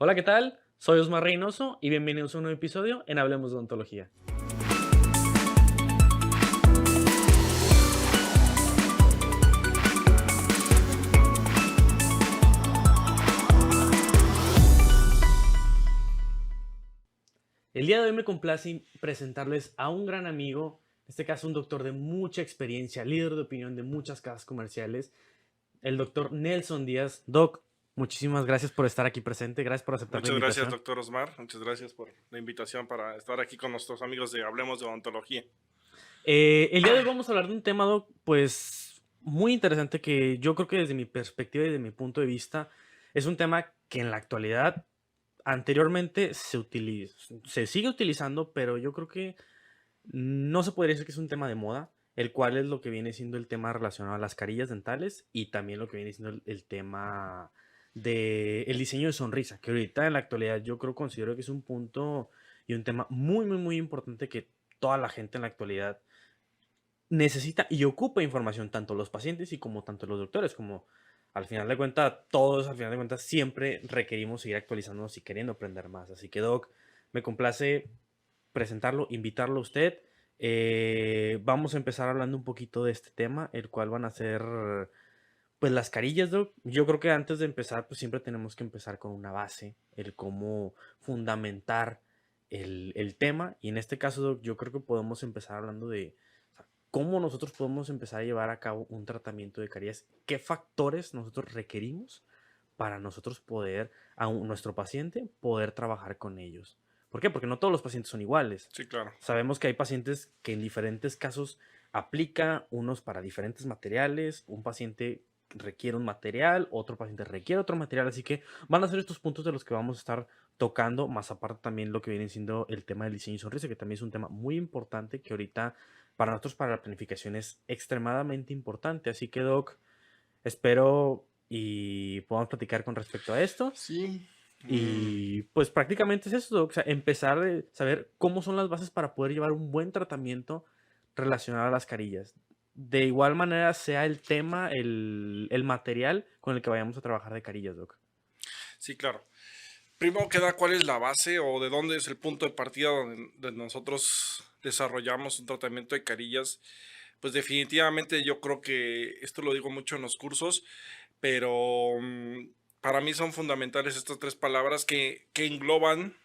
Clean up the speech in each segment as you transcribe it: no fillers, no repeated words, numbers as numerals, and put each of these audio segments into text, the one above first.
Hola, ¿qué tal? Soy Osmar Reynoso y bienvenidos a un nuevo episodio en Hablemos de Odontología. El día de hoy me complace presentarles a un gran amigo, en este caso un doctor de mucha experiencia, líder de opinión de muchas casas comerciales, el doctor Nelson Díaz. Doc, muchísimas gracias por estar aquí presente, gracias por aceptar la Muchas gracias, invitación. doctor Osmar. Muchas gracias por la invitación para estar aquí con nuestros amigos de Hablemos de Odontología. El día de hoy vamos a hablar de un tema, Doc, pues muy interesante que yo creo que desde mi perspectiva y desde mi punto de vista es un tema que en la actualidad anteriormente se sigue utilizando, pero yo creo que no se podría decir que es un tema de moda, el cual es lo que viene siendo el tema relacionado a las carillas dentales y también lo que viene siendo el tema del diseño de sonrisa, que ahorita en la actualidad yo creo, considero que es un punto y un tema muy importante que toda la gente en la actualidad necesita y ocupa información, tanto los pacientes y como tanto los doctores, como al final de cuentas, todos al final de cuentas siempre requerimos seguir actualizándonos y queriendo aprender más. Así que Doc, me complace presentarlo, invitarlo a usted. Vamos a empezar hablando un poquito de este tema, el cual van a ser pues las carillas, Doc. Yo creo que antes de empezar, pues siempre tenemos que empezar con una base, el cómo fundamentar el tema. Y en este caso, Doc, yo creo que podemos empezar hablando de cómo nosotros podemos empezar a llevar a cabo un tratamiento de caries, qué factores nosotros requerimos para nosotros poder, nuestro paciente, poder trabajar con ellos. ¿Por qué? Porque no todos los pacientes son iguales. Sí, claro. Sabemos que hay pacientes que en diferentes casos aplica unos para diferentes materiales, un paciente requiere un material, otro paciente requiere otro material, así que van a ser estos puntos de los que vamos a estar tocando, más aparte también lo que viene siendo el tema del diseño y sonrisa, que también es un tema muy importante que ahorita para nosotros, para la planificación es extremadamente importante. Así que, Doc, espero y podamos platicar con respecto a esto. Sí. Y pues prácticamente es eso, Doc. O sea, empezar a saber cómo son las bases para poder llevar un buen tratamiento relacionado a las carillas. De igual manera, sea el tema, el material con el que vayamos a trabajar de carillas, Doc. Sí, claro. Primero queda cuál es la base o de dónde es el punto de partida donde nosotros desarrollamos un tratamiento de carillas. Pues definitivamente yo creo que esto lo digo mucho en los cursos, pero para mí son fundamentales estas tres palabras que engloban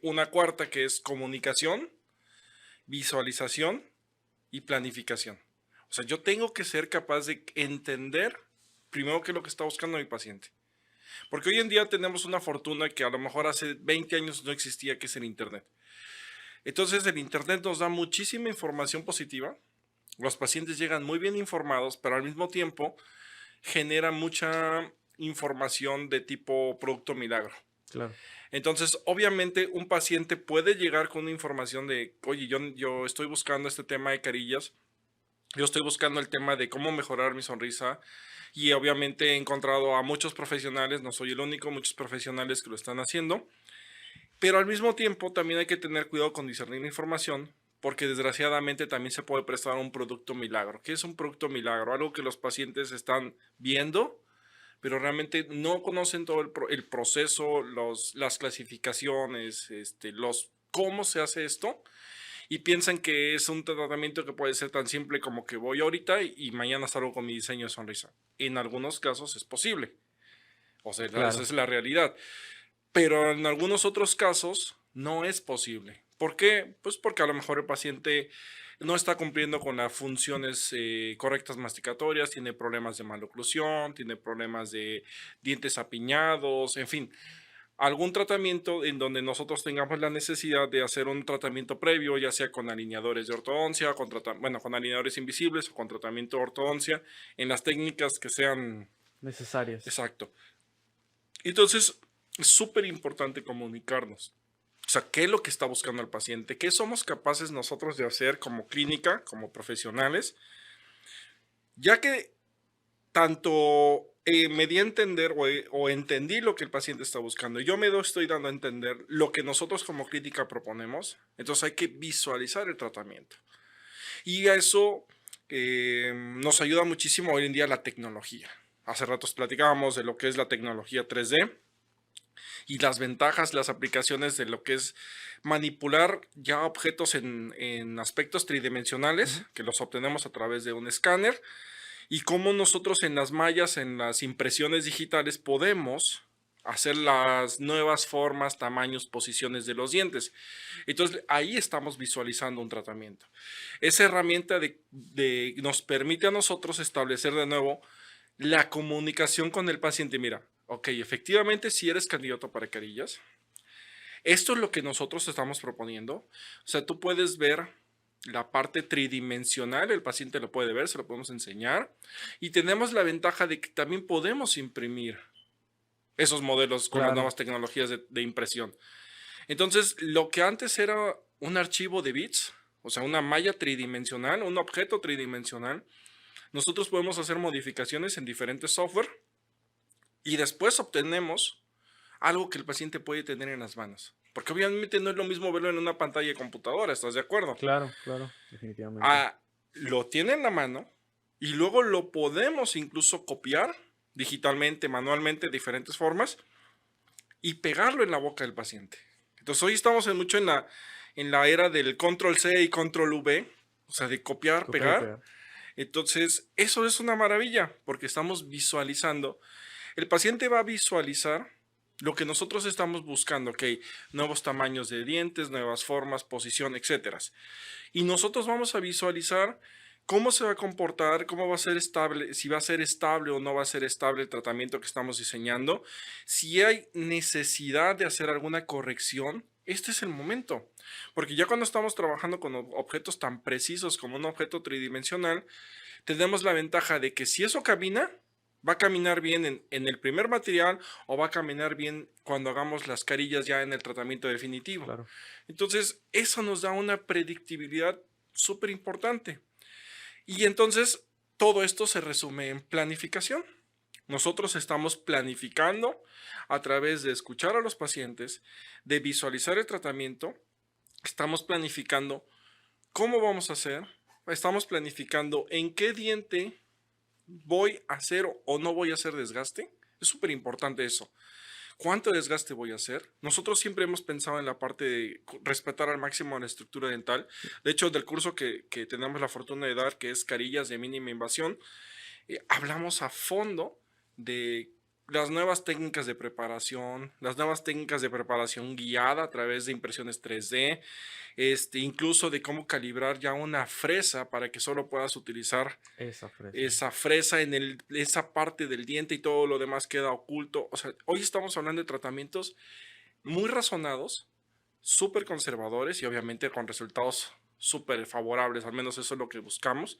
una cuarta que es comunicación, visualización y planificación. O sea, yo tengo que ser capaz de entender primero qué es lo que está buscando mi paciente. Porque hoy en día tenemos una fortuna que a lo mejor hace 20 años no existía, que es el Internet. Entonces el Internet nos da muchísima información positiva. Los pacientes llegan muy bien informados, pero al mismo tiempo genera mucha información de tipo producto milagro. Claro. Entonces, obviamente, un paciente puede llegar con una información de, oye, yo estoy buscando este tema de carillas, yo estoy buscando el tema de cómo mejorar mi sonrisa y obviamente he encontrado a muchos profesionales, no soy el único, muchos profesionales que lo están haciendo, pero al mismo tiempo también hay que tener cuidado con discernir la información porque desgraciadamente también se puede prestar un producto milagro. ¿Qué es un producto milagro? Algo que los pacientes están viendo, pero realmente no conocen todo el proceso, las clasificaciones, cómo se hace esto y piensan que es un tratamiento que puede ser tan simple como que voy ahorita y mañana salgo con mi diseño de sonrisa. En algunos casos es posible, o sea, esa Claro. es la realidad, pero en algunos otros casos no es posible. ¿Por qué? Pues porque a lo mejor el paciente no está cumpliendo con las funciones correctas masticatorias, tiene problemas de maloclusión, tiene problemas de dientes apiñados, en fin, algún tratamiento en donde nosotros tengamos la necesidad de hacer un tratamiento previo, ya sea con alineadores de ortodoncia, con alineadores invisibles o con tratamiento de ortodoncia, en las técnicas que sean Necesarias. exacto. Entonces, es súper importante comunicarnos. O sea, ¿qué es lo que está buscando el paciente? ¿Qué somos capaces nosotros de hacer como clínica, como profesionales? Ya que tanto me di a entender o entendí lo que el paciente está buscando. Yo estoy dando a entender lo que nosotros como clínica proponemos. Entonces hay que visualizar el tratamiento. Y a eso nos ayuda muchísimo hoy en día la tecnología. Hace ratos platicábamos de lo que es la tecnología 3D. y las ventajas, las aplicaciones de lo que es manipular ya objetos en aspectos tridimensionales, Ujú. que los obtenemos a través de un escáner, y cómo nosotros en las mallas, en las impresiones digitales, podemos hacer las nuevas formas, tamaños, posiciones de los dientes. Entonces, ahí estamos visualizando un tratamiento. Esa herramienta nos permite a nosotros establecer de nuevo la comunicación con el paciente. Mira, ok, efectivamente, si eres candidato para carillas, esto es lo que nosotros estamos proponiendo. O sea, tú puedes ver la parte tridimensional, el paciente lo puede ver, se lo podemos enseñar. Y tenemos la ventaja de que también podemos imprimir esos modelos con las Claro, nuevas tecnologías de impresión. Entonces, lo que antes era un archivo de bits, o sea, una malla tridimensional, un objeto tridimensional, nosotros podemos hacer modificaciones en diferentes software y después obtenemos algo que el paciente puede tener en las manos. Porque obviamente no es lo mismo verlo en una pantalla de computadora, ¿estás de acuerdo? claro, claro, definitivamente. Ah, lo tiene en la mano y luego lo podemos incluso copiar digitalmente, manualmente, de diferentes formas y pegarlo en la boca del paciente. Entonces hoy estamos mucho en la era del control C y control V, o sea, de copiar, Copiar y pegar. pegar. Entonces, eso es una maravilla porque estamos visualizando. El paciente va a visualizar lo que nosotros estamos buscando, ok, nuevos tamaños de dientes, nuevas formas, posición, etcétera. Y nosotros vamos a visualizar cómo se va a comportar, cómo va a ser estable, si va a ser estable o no va a ser estable el tratamiento que estamos diseñando, si hay necesidad de hacer alguna corrección. Este es el momento, porque ya cuando estamos trabajando con objetos tan precisos como un objeto tridimensional, tenemos la ventaja de que si eso camina, va a caminar bien en el primer material o va a caminar bien cuando hagamos las carillas ya en el tratamiento definitivo. Claro. Entonces, eso nos da una predictibilidad súper importante. Y entonces, todo esto se resume en planificación. Nosotros estamos planificando a través de escuchar a los pacientes, de visualizar el tratamiento, estamos planificando cómo vamos a hacer, estamos planificando en qué diente voy a hacer o no voy a hacer desgaste. Es súper importante eso. ¿Cuánto desgaste voy a hacer? Nosotros siempre hemos pensado en la parte de respetar al máximo la estructura dental. De hecho, del curso que tenemos la fortuna de dar, que es carillas de mínima invasión, hablamos a fondo de las nuevas técnicas de preparación, las nuevas técnicas de preparación guiada a través de impresiones 3D, incluso de cómo calibrar ya una fresa para que solo puedas utilizar Esa fresa. esa fresa en esa parte del diente y todo lo demás queda oculto. O sea, hoy estamos hablando de tratamientos muy razonados, súper conservadores y obviamente con resultados súper favorables, al menos eso es lo que buscamos,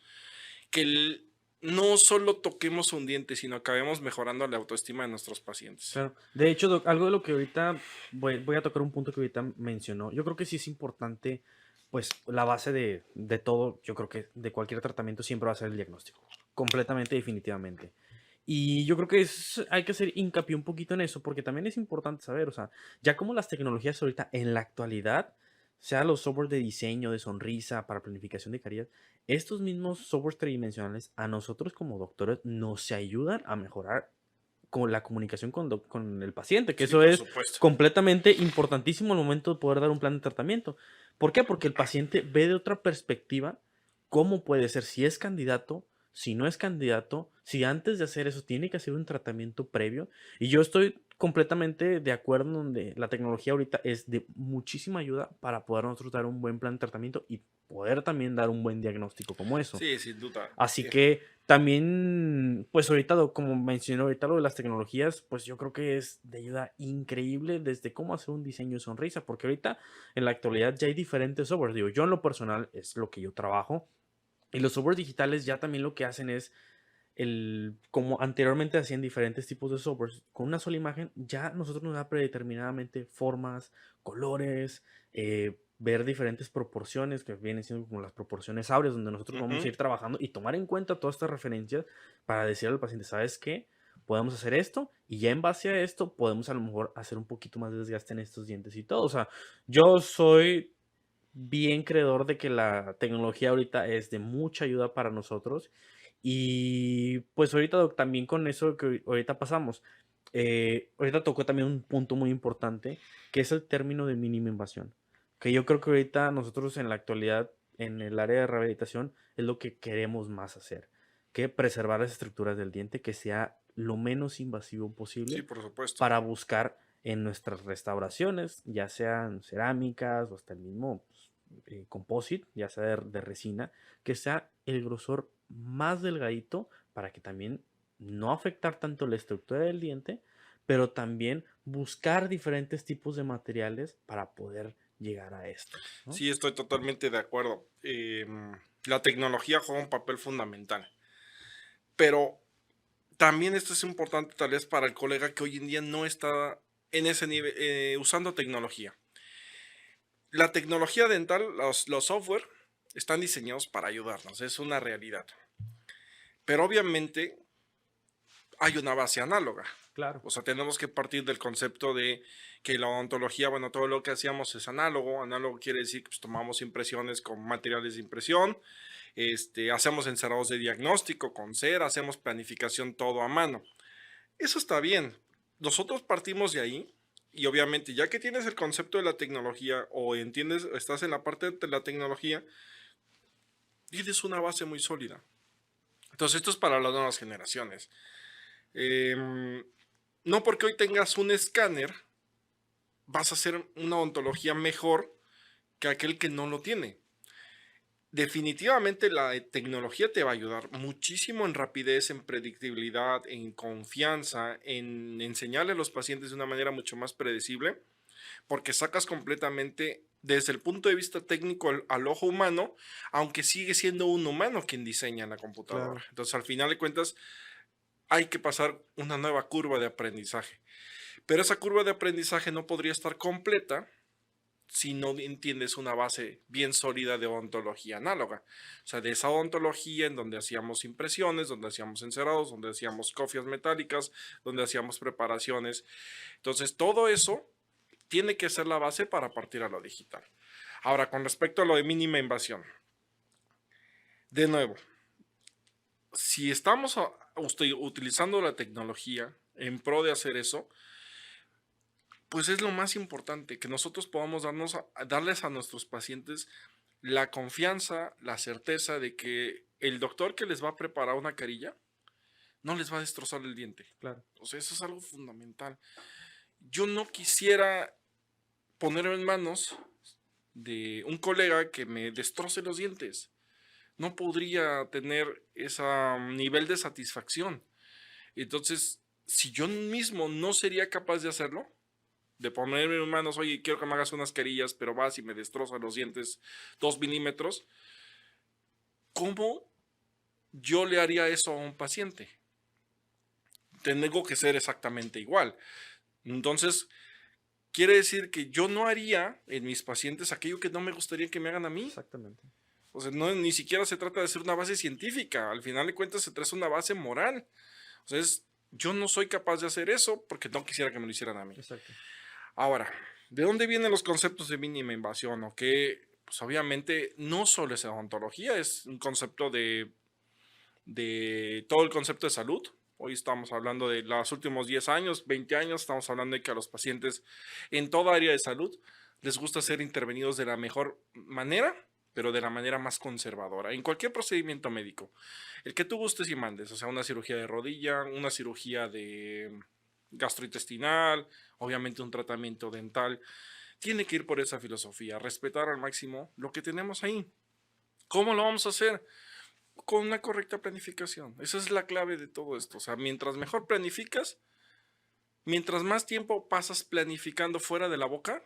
que no solo toquemos un diente, sino acabemos mejorando la autoestima de nuestros pacientes. Claro. De hecho, Doc, algo de lo que ahorita voy a tocar un punto que ahorita mencionó. Yo creo que sí es importante, pues la base de todo, yo creo que de cualquier tratamiento siempre va a ser el diagnóstico. Completamente, definitivamente. Y yo creo que hay que hacer hincapié un poquito en eso, porque también es importante saber, o sea, ya como las tecnologías ahorita en la actualidad, sea los software de diseño, de sonrisa, para planificación de carillas, estos mismos softwares tridimensionales a nosotros como doctores nos ayudan a mejorar con la comunicación con el paciente, que Sí, eso por es supuesto. completamente importantísimo al momento de poder dar un plan de tratamiento. ¿Por qué? Porque el paciente ve de otra perspectiva cómo puede ser, si es candidato, si no es candidato, si antes de hacer eso tiene que hacer un tratamiento previo. Y yo estoy completamente de acuerdo en donde la tecnología ahorita es de muchísima ayuda para poder nosotros dar un buen plan de tratamiento y poder también dar un buen diagnóstico como eso. Sí, sin duda. Así que también, pues ahorita, como mencioné ahorita lo de las tecnologías, pues yo creo que es de ayuda increíble desde cómo hacer un diseño de sonrisa, porque ahorita en la actualidad ya hay diferentes softwares. Digo, yo en lo personal es lo que yo trabajo y los softwares digitales ya también lo que hacen es como anteriormente hacían diferentes tipos de softwares, con una sola imagen, ya nosotros nos da predeterminadamente formas, colores, ver diferentes proporciones, que vienen siendo como las proporciones áureas, donde nosotros vamos a Ujú. ir trabajando y tomar en cuenta todas estas referencias para decirle al paciente, ¿sabes qué? Podemos hacer esto y ya en base a esto podemos a lo mejor hacer un poquito más de desgaste en estos dientes y todo. O sea, yo soy bien creedor de que la tecnología ahorita es de mucha ayuda para nosotros y pues ahorita también con eso que ahorita pasamos. Ahorita tocó también un punto muy importante, que es el término de mínima invasión. Que yo creo que ahorita nosotros en la actualidad, en el área de rehabilitación, es lo que queremos más hacer, que preservar las estructuras del diente, que sea lo menos invasivo Sí, posible por supuesto. para buscar en nuestras restauraciones, ya sean cerámicas o hasta el mismo pues, composite, ya sea de resina, que sea el grosor más delgadito para que también no afectar tanto la estructura del diente, pero también buscar diferentes tipos de materiales para poder llegar a esto, ¿no? Sí, estoy totalmente de acuerdo. La tecnología juega un papel fundamental, pero también esto es importante tal vez para el colega que hoy en día no está en ese nivel, usando tecnología. La tecnología dental, los software, están diseñados para ayudarnos, es una realidad. Pero obviamente hay una base análoga. Claro, O sea, tenemos que partir del concepto de que la odontología, bueno, todo lo que hacíamos es análogo. Análogo quiere decir que pues, tomamos impresiones con materiales de impresión, hacemos encerrados de diagnóstico con cera, hacemos planificación todo a mano. Eso está bien. Nosotros partimos de ahí y obviamente ya que tienes el concepto de la tecnología o entiendes, estás en la parte de la tecnología, tienes una base muy sólida. Entonces esto es para las nuevas generaciones. Em, no porque hoy tengas un escáner, vas a hacer una odontología mejor que aquel que no lo tiene. Definitivamente la tecnología te va a ayudar muchísimo en rapidez, en predictibilidad, en confianza, en enseñarle a los pacientes de una manera mucho más predecible, porque sacas completamente desde el punto de vista técnico al ojo humano, aunque sigue siendo un humano quien diseña la computadora. claro. Entonces, al final de cuentas, hay que pasar una nueva curva de aprendizaje. Pero esa curva de aprendizaje no podría estar completa si no entiendes una base bien sólida de odontología análoga. O sea, de esa odontología en donde hacíamos impresiones, donde hacíamos encerados, donde hacíamos cofias metálicas, donde hacíamos preparaciones. Entonces, todo eso tiene que ser la base para partir a lo digital. Ahora, con respecto a lo de mínima invasión, de nuevo, si estamos utilizando la tecnología en pro de hacer eso, pues es lo más importante, que nosotros podamos darles a nuestros pacientes la confianza, la certeza de que el doctor que les va a preparar una carilla no les va a destrozar el diente. Claro. O sea, eso es algo fundamental. Yo no quisiera ponerme en manos de un colega que me destroce los dientes. No podría tener ese nivel de satisfacción. Entonces, si yo mismo no sería capaz de hacerlo, de ponerme en manos, oye, quiero que me hagas unas carillas, pero vas y me destrozas los dientes 2 milímetros, ¿cómo yo le haría eso a un paciente? Tengo que ser exactamente igual. Entonces, quiere decir que yo no haría en mis pacientes aquello que no me gustaría que me hagan a mí. Exactamente. O sea, no, ni siquiera se trata de ser una base científica. Al final de cuentas se trata de una base moral. O sea, yo no soy capaz de hacer eso porque no quisiera que me lo hicieran a mí. Exacto. Ahora, ¿de dónde vienen los conceptos de mínima invasión? O que, pues obviamente, no solo es odontología, es un concepto de todo el concepto de salud. Hoy estamos hablando de los últimos 10 años, 20 años, estamos hablando de que a los pacientes en toda área de salud les gusta ser intervenidos de la mejor manera, pero de la manera más conservadora, en cualquier procedimiento médico. El que tú gustes y mandes, o sea, una cirugía de rodilla, una cirugía de gastrointestinal, obviamente un tratamiento dental, tiene que ir por esa filosofía, respetar al máximo lo que tenemos ahí. ¿Cómo lo vamos a hacer? Con una correcta planificación. Esa es la clave de todo esto. O sea, mientras mejor planificas, mientras más tiempo pasas planificando fuera de la boca,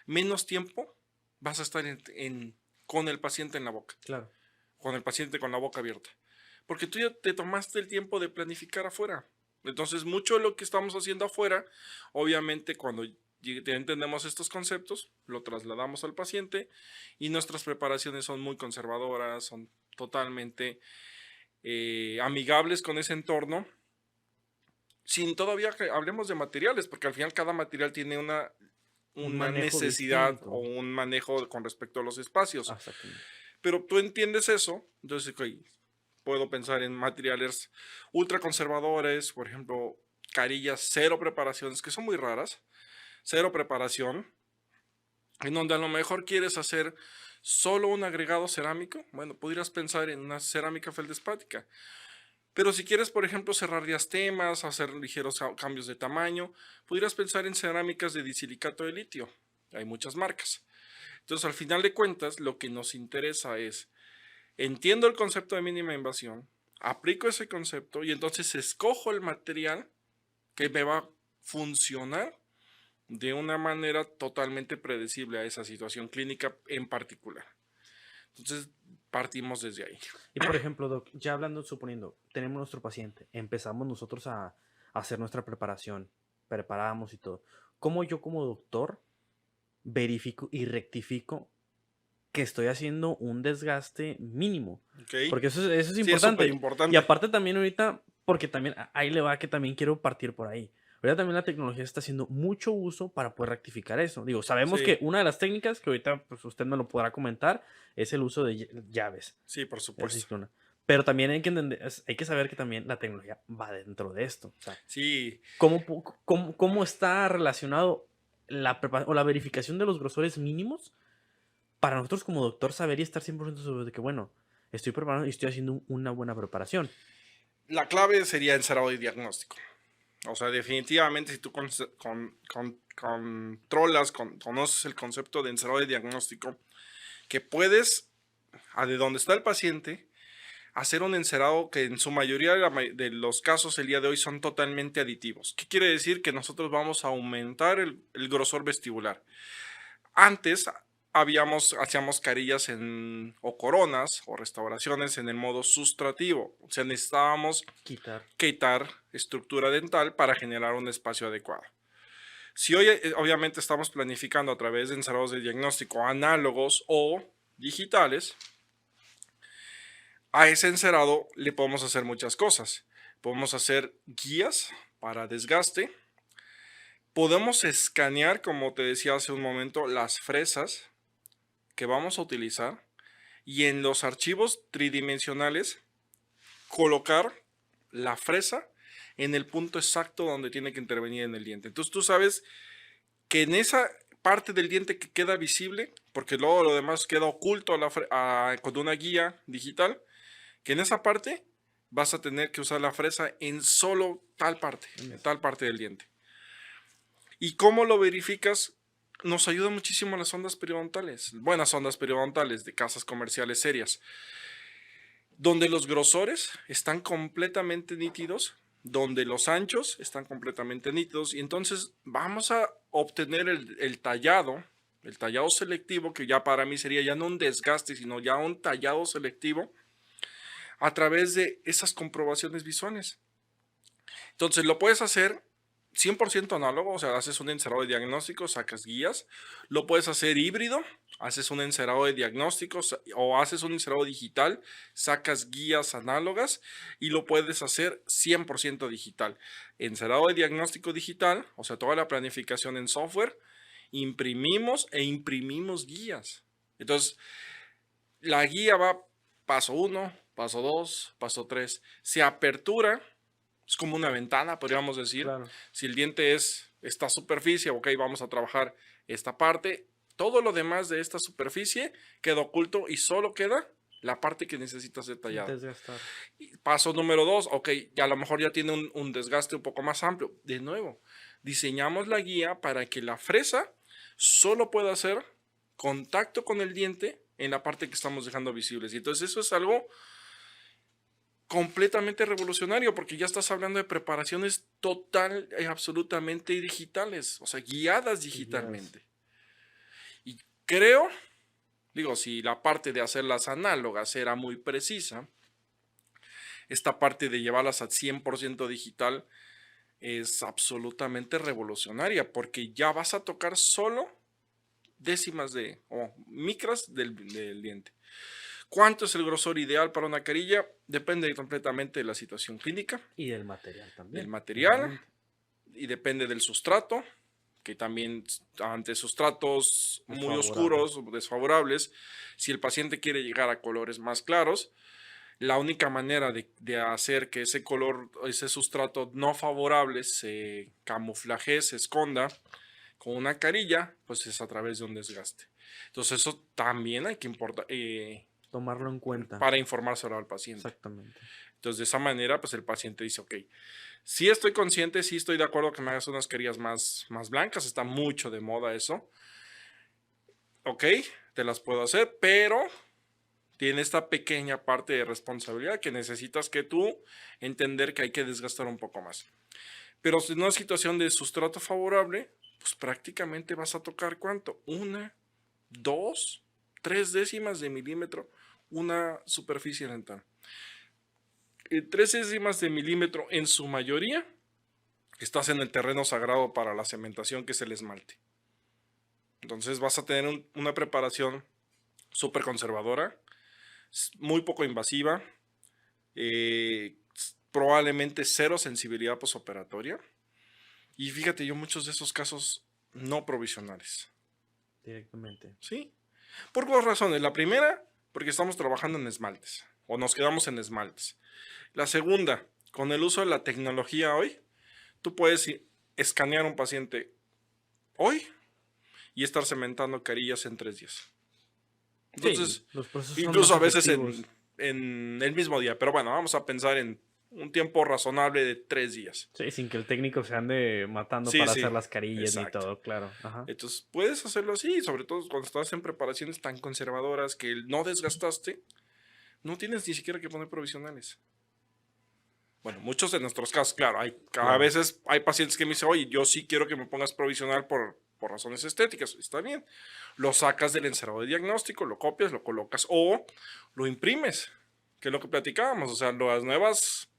menos tiempo vas a estar con el paciente en la boca, Claro. con el paciente con la boca abierta. Porque tú ya te tomaste el tiempo de planificar afuera. Entonces, mucho de lo que estamos haciendo afuera, obviamente cuando entendemos estos conceptos, lo trasladamos al paciente y nuestras preparaciones son muy conservadoras, son totalmente amigables con ese entorno, sin todavía que hablemos de materiales, porque al final cada material tiene Un una manejo necesidad o distinto. un manejo con respecto a los espacios. Exactamente. Pero tú entiendes eso, entonces okay, puedo pensar en materiales ultra conservadores, por ejemplo, carillas cero preparaciones, que son muy raras, cero preparación, en donde a lo mejor quieres hacer solo un agregado cerámico, bueno, pudieras pensar en una cerámica feldespática. Pero si quieres, por ejemplo, cerrar diastemas, hacer ligeros cambios de tamaño, pudieras pensar en cerámicas de disilicato de litio. Hay muchas marcas. Entonces, al final de cuentas, lo que nos interesa es, entiendo el concepto de mínima invasión, aplico ese concepto y entonces escojo el material que me va a funcionar de una manera totalmente predecible a esa situación clínica en particular. Entonces, partimos desde ahí. Y por ejemplo, Doc, ya hablando, suponiendo, tenemos nuestro paciente, empezamos nosotros a hacer nuestra preparación, preparamos y todo. ¿Cómo yo como doctor verifico y rectifico que estoy haciendo un desgaste mínimo? ¿Okay? Porque eso es Sí, es importante. superimportante. Y aparte también ahorita, porque también ahí le va que también quiero partir por ahí. Ahorita también la tecnología está haciendo mucho uso para poder rectificar eso. Digo, sabemos Sí. que una de las técnicas, que ahorita pues, usted me lo podrá comentar, es el uso de llaves. Sí, por Esa supuesto. es una. Pero también hay que entender, hay que saber que también la tecnología va dentro de esto. O sea, Sí, ¿cómo está relacionado la verificación de los grosores mínimos para nosotros como doctor saber y estar 100% seguro de que, bueno, estoy preparando y estoy haciendo una buena preparación? la clave sería encerado y diagnóstico. O sea, definitivamente si tú controlas, conoces el concepto de encerado y diagnóstico, que puedes, de donde está el paciente, hacer un encerado que en su mayoría de los casos el día de hoy son totalmente aditivos. ¿Qué quiere decir? Que nosotros vamos a aumentar el grosor vestibular. Antes hacíamos carillas o coronas o restauraciones en el modo sustrativo. O sea, necesitábamos quitar estructura dental para generar un espacio adecuado. Si hoy obviamente estamos planificando a través de encerrados de diagnóstico análogos o digitales, a ese encerado le podemos hacer muchas cosas. Podemos hacer guías para desgaste. Podemos escanear, como te decía hace un momento, las fresas que vamos a utilizar y en los archivos tridimensionales colocar la fresa en el punto exacto donde tiene que intervenir en el diente. Entonces tú sabes que en esa parte del diente que queda visible, porque luego lo demás queda oculto con una guía digital, que en esa parte vas a tener que usar la fresa en solo tal parte del diente. ¿Y cómo lo verificas? Nos ayuda muchísimo las ondas periodontales, buenas ondas periodontales de casas comerciales serias, donde los grosores están completamente nítidos, donde los anchos están completamente nítidos, y entonces vamos a obtener el tallado selectivo, que ya para mí sería ya no un desgaste, sino ya un tallado selectivo, a través de esas comprobaciones visuales. Entonces lo puedes hacer 100% análogo, o sea, haces un encerado de diagnóstico, sacas guías. Lo puedes hacer híbrido, haces un encerado de diagnósticos o haces un encerado digital, sacas guías análogas y lo puedes hacer 100% digital. Encerado de diagnóstico digital, o sea, toda la planificación en software, imprimimos guías. Entonces, la guía va paso 1, paso 2, paso 3. Se apertura. Es como una ventana, podríamos decir. Claro. Si el diente es esta superficie, ok, vamos a trabajar esta parte. Todo lo demás de esta superficie queda oculto y solo queda la parte que necesita ser tallada. Paso número 2, ok, ya a lo mejor ya tiene un desgaste un poco más amplio. De nuevo, diseñamos la guía para que la fresa solo pueda hacer contacto con el diente en la parte que estamos dejando visibles. Y entonces eso es algo completamente revolucionario, porque ya estás hablando de preparaciones total y absolutamente digitales, o sea, guiadas digitalmente. Y creo, si la parte de hacerlas análogas era muy precisa, esta parte de llevarlas al 100% digital es absolutamente revolucionaria, porque ya vas a tocar solo décimas o micras del diente. ¿Cuánto es el grosor ideal para una carilla? Depende completamente de la situación clínica. Y del material también. Del material. Y depende del sustrato, que también ante sustratos muy oscuros o desfavorables, si el paciente quiere llegar a colores más claros, La única manera de hacer que ese color, ese sustrato no favorable se camuflaje, se esconda con una carilla, pues es a través de un desgaste. Entonces eso también hay que importar, Tomarlo en cuenta. para informárselo al paciente. Exactamente. Entonces de esa manera, pues el paciente dice, ok, sí estoy consciente, sí estoy de acuerdo que me hagas unas carillas más blancas, está mucho de moda eso. Ok, te las puedo hacer, pero tiene esta pequeña parte de responsabilidad que necesitas que tú entender que hay que desgastar un poco más. Pero en una situación de sustrato favorable, pues prácticamente vas a tocar ¿cuánto? 1, 2, 3 décimas de milímetro una superficie dental. 3 décimas de milímetro en su mayoría estás en el terreno sagrado para la cementación, que es el esmalte. Entonces vas a tener una preparación súper conservadora, muy poco invasiva, probablemente cero sensibilidad posoperatoria. Y fíjate, yo muchos de esos casos no provisionales. Directamente. ¿Sí? Por dos razones. La primera, porque estamos trabajando en esmaltes, o nos quedamos en esmaltes. La segunda, con el uso de la tecnología hoy, tú puedes escanear a un paciente hoy y estar cementando carillas en 3 días. Entonces, sí, los procesos son incluso más a veces efectivos. en el mismo día. Pero bueno, vamos a pensar en un tiempo razonable de 3 días. Sí, sin que el técnico se ande matando Sí, para sí, hacer las carillas ni exacto. todo, claro. Ajá. Entonces, puedes hacerlo así, sobre todo cuando estás en preparaciones tan conservadoras que no desgastaste, no tienes ni siquiera que poner provisionales. Bueno, muchos de nuestros casos, claro, a Claro. veces hay pacientes que me dicen, oye, yo sí quiero que me pongas provisional por razones estéticas. Está bien. Lo sacas del encerado de diagnóstico, lo copias, lo colocas o lo imprimes, que es lo que platicábamos. O sea, las nuevas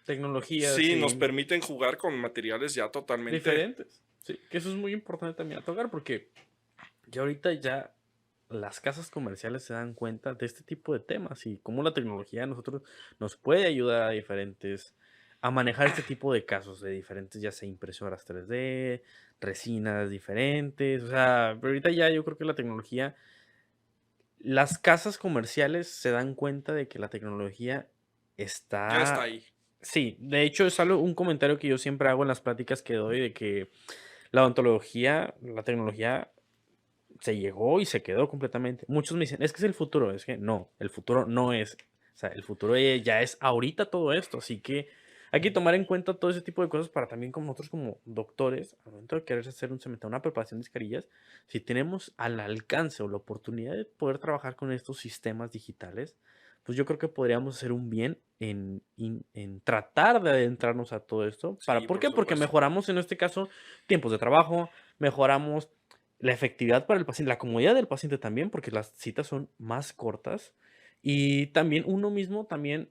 Tecnologías, sí nos sí. permiten jugar con materiales ya totalmente. Diferentes. Sí, que eso es muy importante también a tocar porque ya ahorita ya las casas comerciales se dan cuenta de este tipo de temas y cómo la tecnología a nosotros nos puede ayudar a manejar este tipo de casos de diferentes, ya sea impresoras 3D, resinas diferentes, o sea, pero ahorita ya yo creo que la tecnología, las casas comerciales se dan cuenta de que la tecnología Ya está está, ahí. sí, de hecho es algo, un comentario que yo siempre hago en las pláticas que doy de que la odontología, la tecnología se llegó y se quedó completamente. Muchos me dicen, es que es el futuro. Es que no, el futuro no es. O sea, el futuro ya es ahorita todo esto. Así que hay que tomar en cuenta todo ese tipo de cosas para también como nosotros como doctores, al momento de querer hacer un cementerio, una preparación de escarillas, si tenemos al alcance o la oportunidad de poder trabajar con estos sistemas digitales, pues yo creo que podríamos hacer un bien en tratar de adentrarnos a todo esto. Sí, ¿Por por qué? Porque supuesto. mejoramos en este caso tiempos de trabajo, mejoramos la efectividad para el paciente, la comodidad del paciente también, porque las citas son más cortas. Y también uno mismo, también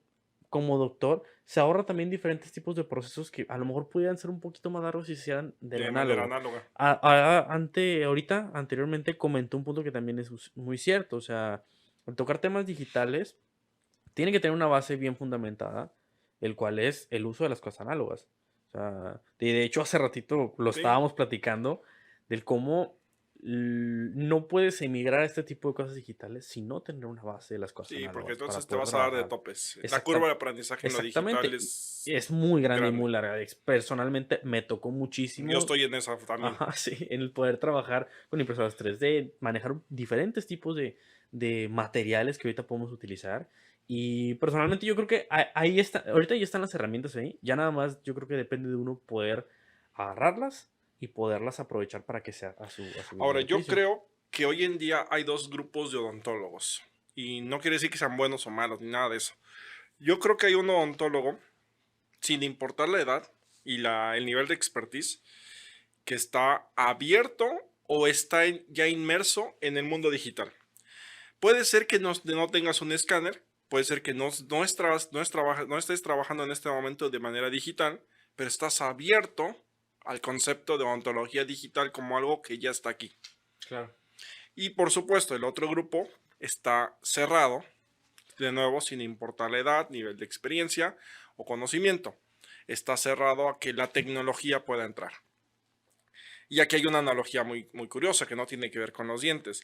como doctor, se ahorra también diferentes tipos de procesos que a lo mejor pudieran ser un poquito más largos si se hicieran del De manera análogo. análoga. Ahorita, anteriormente comentó un punto que también es muy cierto. O sea, al tocar temas digitales, tiene que tener una base bien fundamentada, el cual es el uso de las cosas análogas. O sea, de hecho, hace ratito lo Sí. estábamos platicando del cómo no puedes emigrar a este tipo de cosas digitales si no tener una base de las cosas Sí, porque análogas para entonces te poder vas a dar de trabajar. topes. La curva Exacta- de aprendizaje en lo digital exactamente. es Es muy grande y grande. muy larga. Personalmente me tocó Yo muchísimo. estoy en esa también. Ajá, sí, en el poder trabajar con impresoras 3D, manejar diferentes tipos de materiales que ahorita podemos utilizar. Y personalmente yo creo que ahí está, ahorita ya están las herramientas ahí, ya nada más yo creo que depende de uno poder agarrarlas y poderlas aprovechar para que sea a su Ahora, yo beneficio. creo que hoy en día hay dos grupos de odontólogos. Y no quiere decir que sean buenos o malos, ni nada de eso. Yo creo que hay un odontólogo, sin importar la edad y el nivel de expertise, que está abierto o está ya inmerso en el mundo digital. Puede ser que no tengas un escáner, puede ser que no estés trabajando en este momento de manera digital, pero estás abierto al concepto de odontología digital como algo que ya está aquí. Claro. Y por supuesto, el otro grupo está cerrado, de nuevo, sin importar la edad, nivel de experiencia o conocimiento. Está cerrado a que la tecnología pueda entrar. Y aquí hay una analogía muy curiosa que no tiene que ver con los dientes.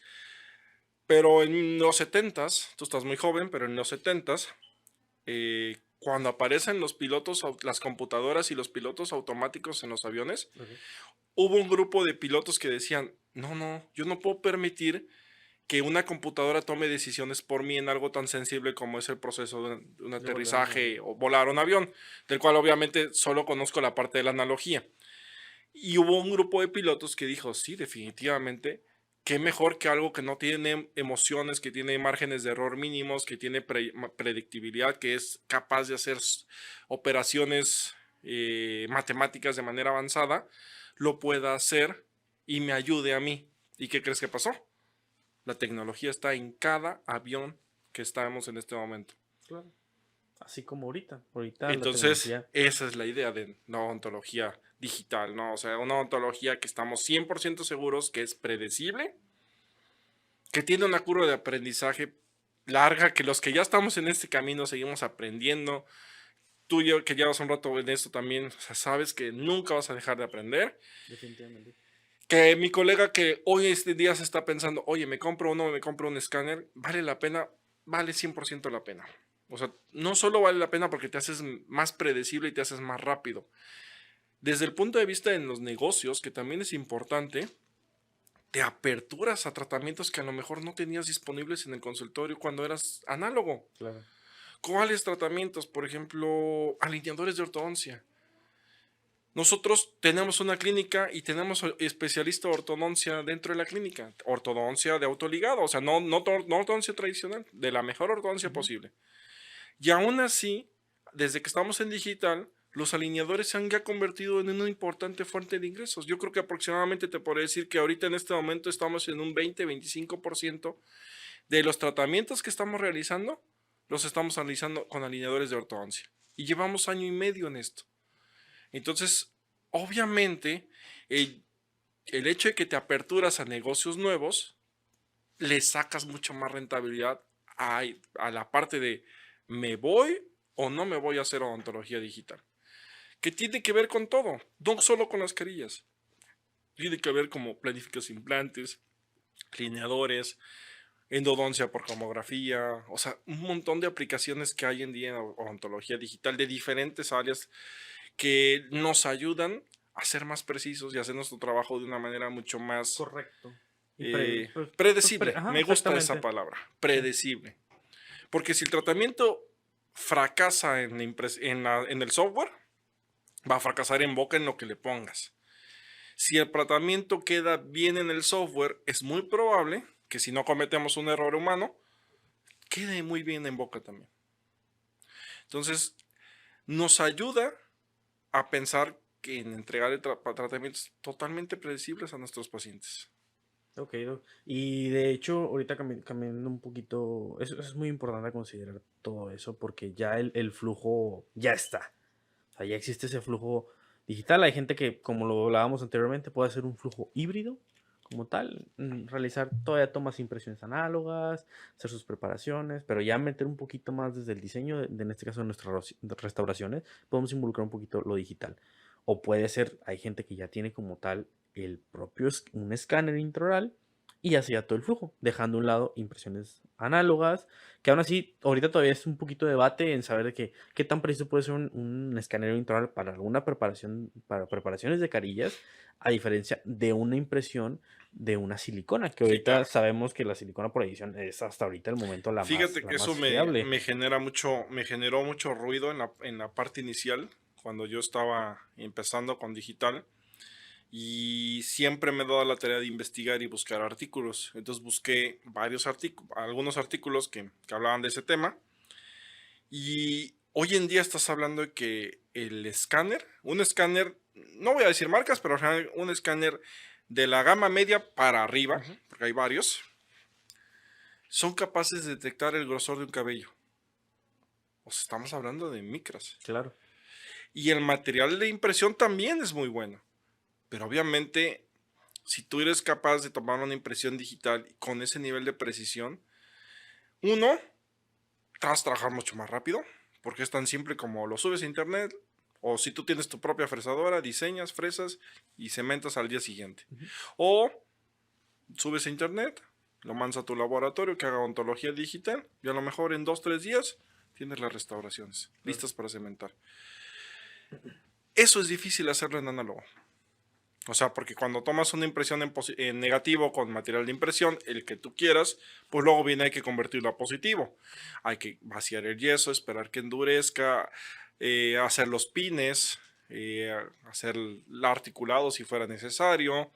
Pero en los 70s, tú estás muy joven, pero en los 70s cuando aparecen los pilotos, las computadoras y los pilotos automáticos en los aviones, hubo un grupo de pilotos que decían, no, yo no puedo permitir que una computadora tome decisiones por mí en algo tan sensible como es el proceso de un De volar un aterrizaje avión. o volar un avión, del cual obviamente solo conozco la parte de la analogía. Y hubo un grupo de pilotos que dijo, sí, definitivamente, qué mejor que algo que no tiene emociones, que tiene márgenes de error mínimos, que tiene predictibilidad, que es capaz de hacer operaciones matemáticas de manera avanzada, lo pueda hacer y me ayude a mí. ¿Y qué crees que pasó? La tecnología está en cada avión que estamos en este momento. Claro. Así como ahorita. Ahorita la Entonces, tecnología. esa es la idea de una ontología digital, ¿no? O sea, una ontología que estamos 100% seguros que es predecible, que tiene una curva de aprendizaje larga, que los que ya estamos en este camino seguimos aprendiendo. Tú que llevas un rato en esto también, o sea, sabes que nunca vas a dejar de aprender. Definitivamente. Que mi colega que hoy este día se está pensando, oye, me compro uno, me compro un escáner, vale la pena, vale 100% la pena. O sea, no solo vale la pena porque te haces más predecible y te haces más rápido. Desde el punto de vista de los negocios, que también es importante, te aperturas a tratamientos que a lo mejor no tenías disponibles en el consultorio cuando eras análogo. Claro. ¿Cuáles tratamientos? Por ejemplo, alineadores de ortodoncia. Nosotros tenemos una clínica y tenemos especialista de ortodoncia dentro de la clínica. Ortodoncia de autoligado, o sea, no ortodoncia tradicional, de la mejor ortodoncia posible. Y aún así, desde que estamos en digital, los alineadores se han ya convertido en una importante fuente de ingresos. Yo creo que aproximadamente te podría decir que ahorita en este momento estamos en un 20-25% de los tratamientos que estamos realizando, los estamos realizando con alineadores de ortodoncia. Y llevamos año y medio en esto. Entonces, obviamente, el hecho de que te aperturas a negocios nuevos, le sacas mucho más rentabilidad a la parte de me voy o no me voy a hacer odontología digital. Que tiene que ver con todo, no solo con las carillas. Tiene que ver como planificas implantes, lineadores, endodoncia por tomografía, o sea, un montón de aplicaciones que hay en día en odontología digital de diferentes áreas que nos ayudan a ser más precisos y hacer nuestro trabajo de una manera mucho más Correcto. Y predecible. ajá, Me gusta esa exactamente. palabra, Sí. predecible. Porque si el tratamiento fracasa en el software, va a fracasar en boca en lo que le pongas. Si el tratamiento queda bien en el software, es muy probable que si no cometemos un error humano, quede muy bien en boca también. Entonces, nos ayuda a pensar que en entregar tratamientos totalmente predecibles a nuestros pacientes. Ok, Doc. Y de hecho, ahorita cambiando un poquito, eso es muy importante considerar todo eso porque ya el flujo ya está. O sea, ya existe ese flujo digital. Hay gente que, como lo hablábamos anteriormente, puede hacer un flujo híbrido como tal, realizar todavía tomas e impresiones análogas, hacer sus preparaciones, pero ya meter un poquito más desde el diseño, en este caso de nuestras restauraciones, podemos involucrar un poquito lo digital. O puede ser, hay gente que ya tiene como tal el propio un escáner intraoral y hace ya todo el flujo, dejando a un lado impresiones análogas, que aún así ahorita todavía es un poquito de debate en saber de qué tan preciso puede ser un escáner intraoral para alguna preparación, para preparaciones de carillas, a diferencia de una impresión de una silicona, que Sí, ahorita claro. sabemos que la silicona por edición es hasta ahorita el momento Fíjate la que eso más fiable. me generó mucho ruido en la parte inicial, cuando yo estaba empezando con digital. Y siempre me he dado la tarea de investigar y buscar artículos. Entonces busqué algunos artículos que hablaban de ese tema. Y hoy en día estás hablando de que un escáner, no voy a decir marcas, pero un escáner de la gama media para arriba, porque hay varios, son capaces de detectar el grosor de un cabello. O sea, estamos hablando de micras. Claro. Y el material de impresión también es muy bueno. Pero obviamente, si tú eres capaz de tomar una impresión digital con ese nivel de precisión, uno, te vas a trabajar mucho más rápido, porque es tan simple como lo subes a internet, o si tú tienes tu propia fresadora, diseñas, fresas y cementas al día siguiente. O subes a internet, lo mandas a tu laboratorio que haga ontología digital, y a lo mejor en 2-3 días tienes las restauraciones listas para cementar. Eso es difícil hacerlo en análogo. O sea, porque cuando tomas una impresión en negativo con material de impresión, el que tú quieras, pues luego hay que convertirlo a positivo. Hay que vaciar el yeso, esperar que endurezca, hacer los pines, hacer el articulado si fuera necesario,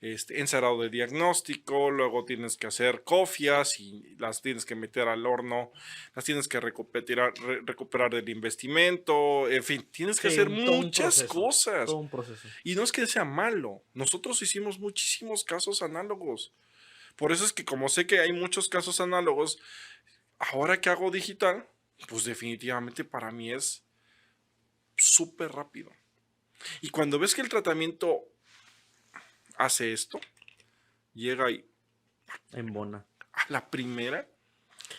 encerado de diagnóstico, luego tienes que hacer cofias y las tienes que meter al horno, las tienes que recuperar del investimento, en fin, tienes que Sí, hacer todo un muchas proceso. cosas. Todo un proceso. Y no es que sea malo, nosotros hicimos muchísimos casos análogos. Por eso es que como sé que hay muchos casos análogos, ahora que hago digital, pues definitivamente para mí es súper rápido. Y cuando ves que el tratamiento hace esto, llega y En bona. a la primera,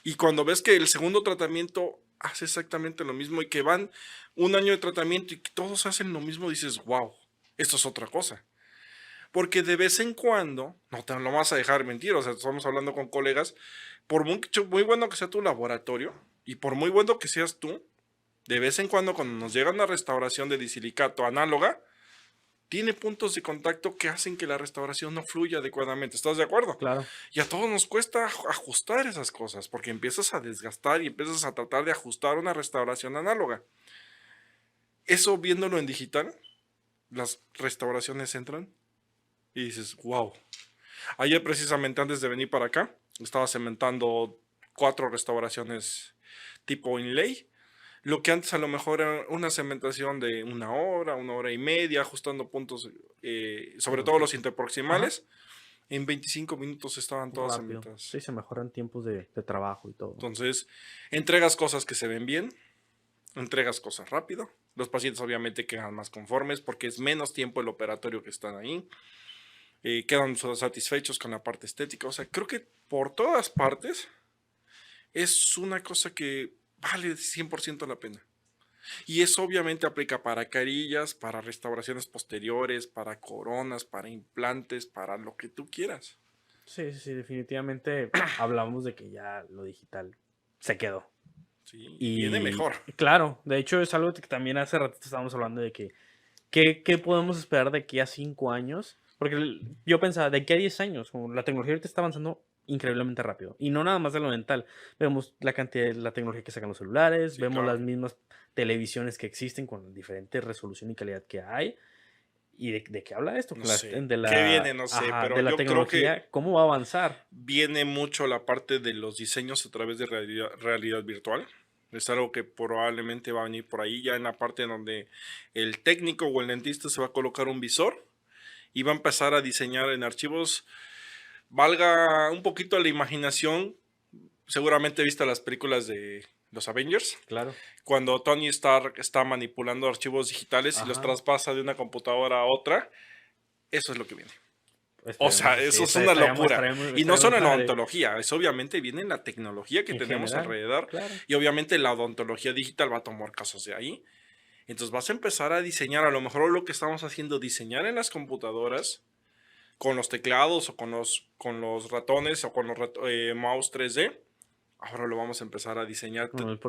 y cuando ves que el segundo tratamiento hace exactamente lo mismo y que van un año de tratamiento y que todos hacen lo mismo, dices, wow, esto es otra cosa. Porque de vez en cuando, no te lo vas a dejar mentir, o sea, estamos hablando con colegas, por muy bueno que sea tu laboratorio y por muy bueno que seas tú, de vez en cuando nos llega una restauración de disilicato análoga, tiene puntos de contacto que hacen que la restauración no fluya adecuadamente. ¿Estás de acuerdo? Claro. Y a todos nos cuesta ajustar esas cosas, porque empiezas a desgastar y empiezas a tratar de ajustar una restauración análoga. Eso viéndolo en digital, las restauraciones entran y dices, wow. Ayer precisamente antes de venir para acá, estaba cementando 4 restauraciones tipo inlay. Lo que antes a lo mejor era una cementación de 1 hora y media, ajustando puntos, sobre todo los interproximales. Ajá. En 25 minutos estaban todas Rápido. cementadas. Sí, se mejoran tiempos de trabajo y todo. Entonces, entregas cosas que se ven bien, entregas cosas rápido. Los pacientes obviamente quedan más conformes porque es menos tiempo el operatorio que están ahí. Quedan satisfechos con la parte estética. O sea, creo que por todas partes es una cosa que vale 100% la pena. Y eso obviamente aplica para carillas, para restauraciones posteriores, para coronas, para implantes, para lo que tú quieras. Sí, sí, sí, definitivamente hablamos de que ya lo digital se quedó. Sí, y viene mejor. Claro, de hecho es algo que también hace ratito estábamos hablando de que ¿qué podemos esperar de aquí a 5 años? Porque yo pensaba, de aquí a 10 años, como la tecnología ahorita está avanzando increíblemente rápido. Y no nada más de lo dental. Vemos la cantidad de la tecnología que sacan los celulares, Sí, vemos claro. las mismas televisiones que existen con diferente resolución y calidad que hay. ¿Y de qué habla esto? No sé. De la, ¿Qué viene? No sé, pero de la yo creo tecnología, que ¿cómo va a avanzar? viene mucho la parte de los diseños a través de realidad virtual. Es algo que probablemente va a venir por ahí, ya en la parte donde el técnico o el dentista se va a colocar un visor y va a empezar a diseñar en archivos. Valga un poquito la imaginación, seguramente viste las películas de los Avengers. Claro. Cuando Tony Stark está manipulando archivos digitales y los traspasa de una computadora a otra, eso es lo que viene. O sea, eso es una locura. Y no solo en la odontología, eso obviamente viene en la tecnología que tenemos alrededor. Claro. Y obviamente la odontología digital va a tomar casos de ahí. Entonces vas a empezar a diseñar, a lo mejor lo que estamos haciendo, diseñar en las computadoras, con los teclados o con los ratones o con los mouse 3D. Ahora lo vamos a empezar a diseñar con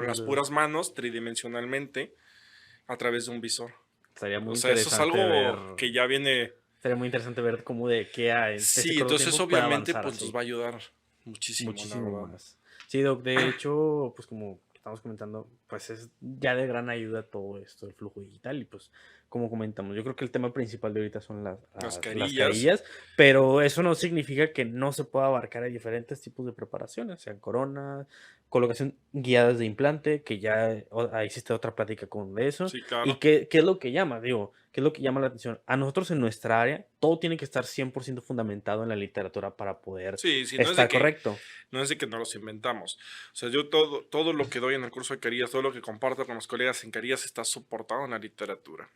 las puras manos, tridimensionalmente, a través de un visor. Estaría muy interesante. Eso es algo que ya viene. Sería muy interesante ver cómo de qué a sí, entonces obviamente pues nos va a ayudar muchísimo más. Sí, Doc, de hecho, pues como estamos comentando, pues es ya de gran ayuda todo esto, el flujo digital y pues como comentamos, yo creo que el tema principal de ahorita son las carillas, pero eso no significa que no se pueda abarcar a diferentes tipos de preparaciones, sean coronas, colocación guiadas de implante, que ya existe otra plática con eso. Sí, claro. ¿Y qué es lo que llama? ¿Qué es lo que llama la atención? A nosotros en nuestra área, todo tiene que estar 100% fundamentado en la literatura para poder estar correcto. No es de que no los inventamos. O sea, yo todo lo que doy en el curso de carillas, todo lo que comparto con los colegas en carillas está soportado en la literatura.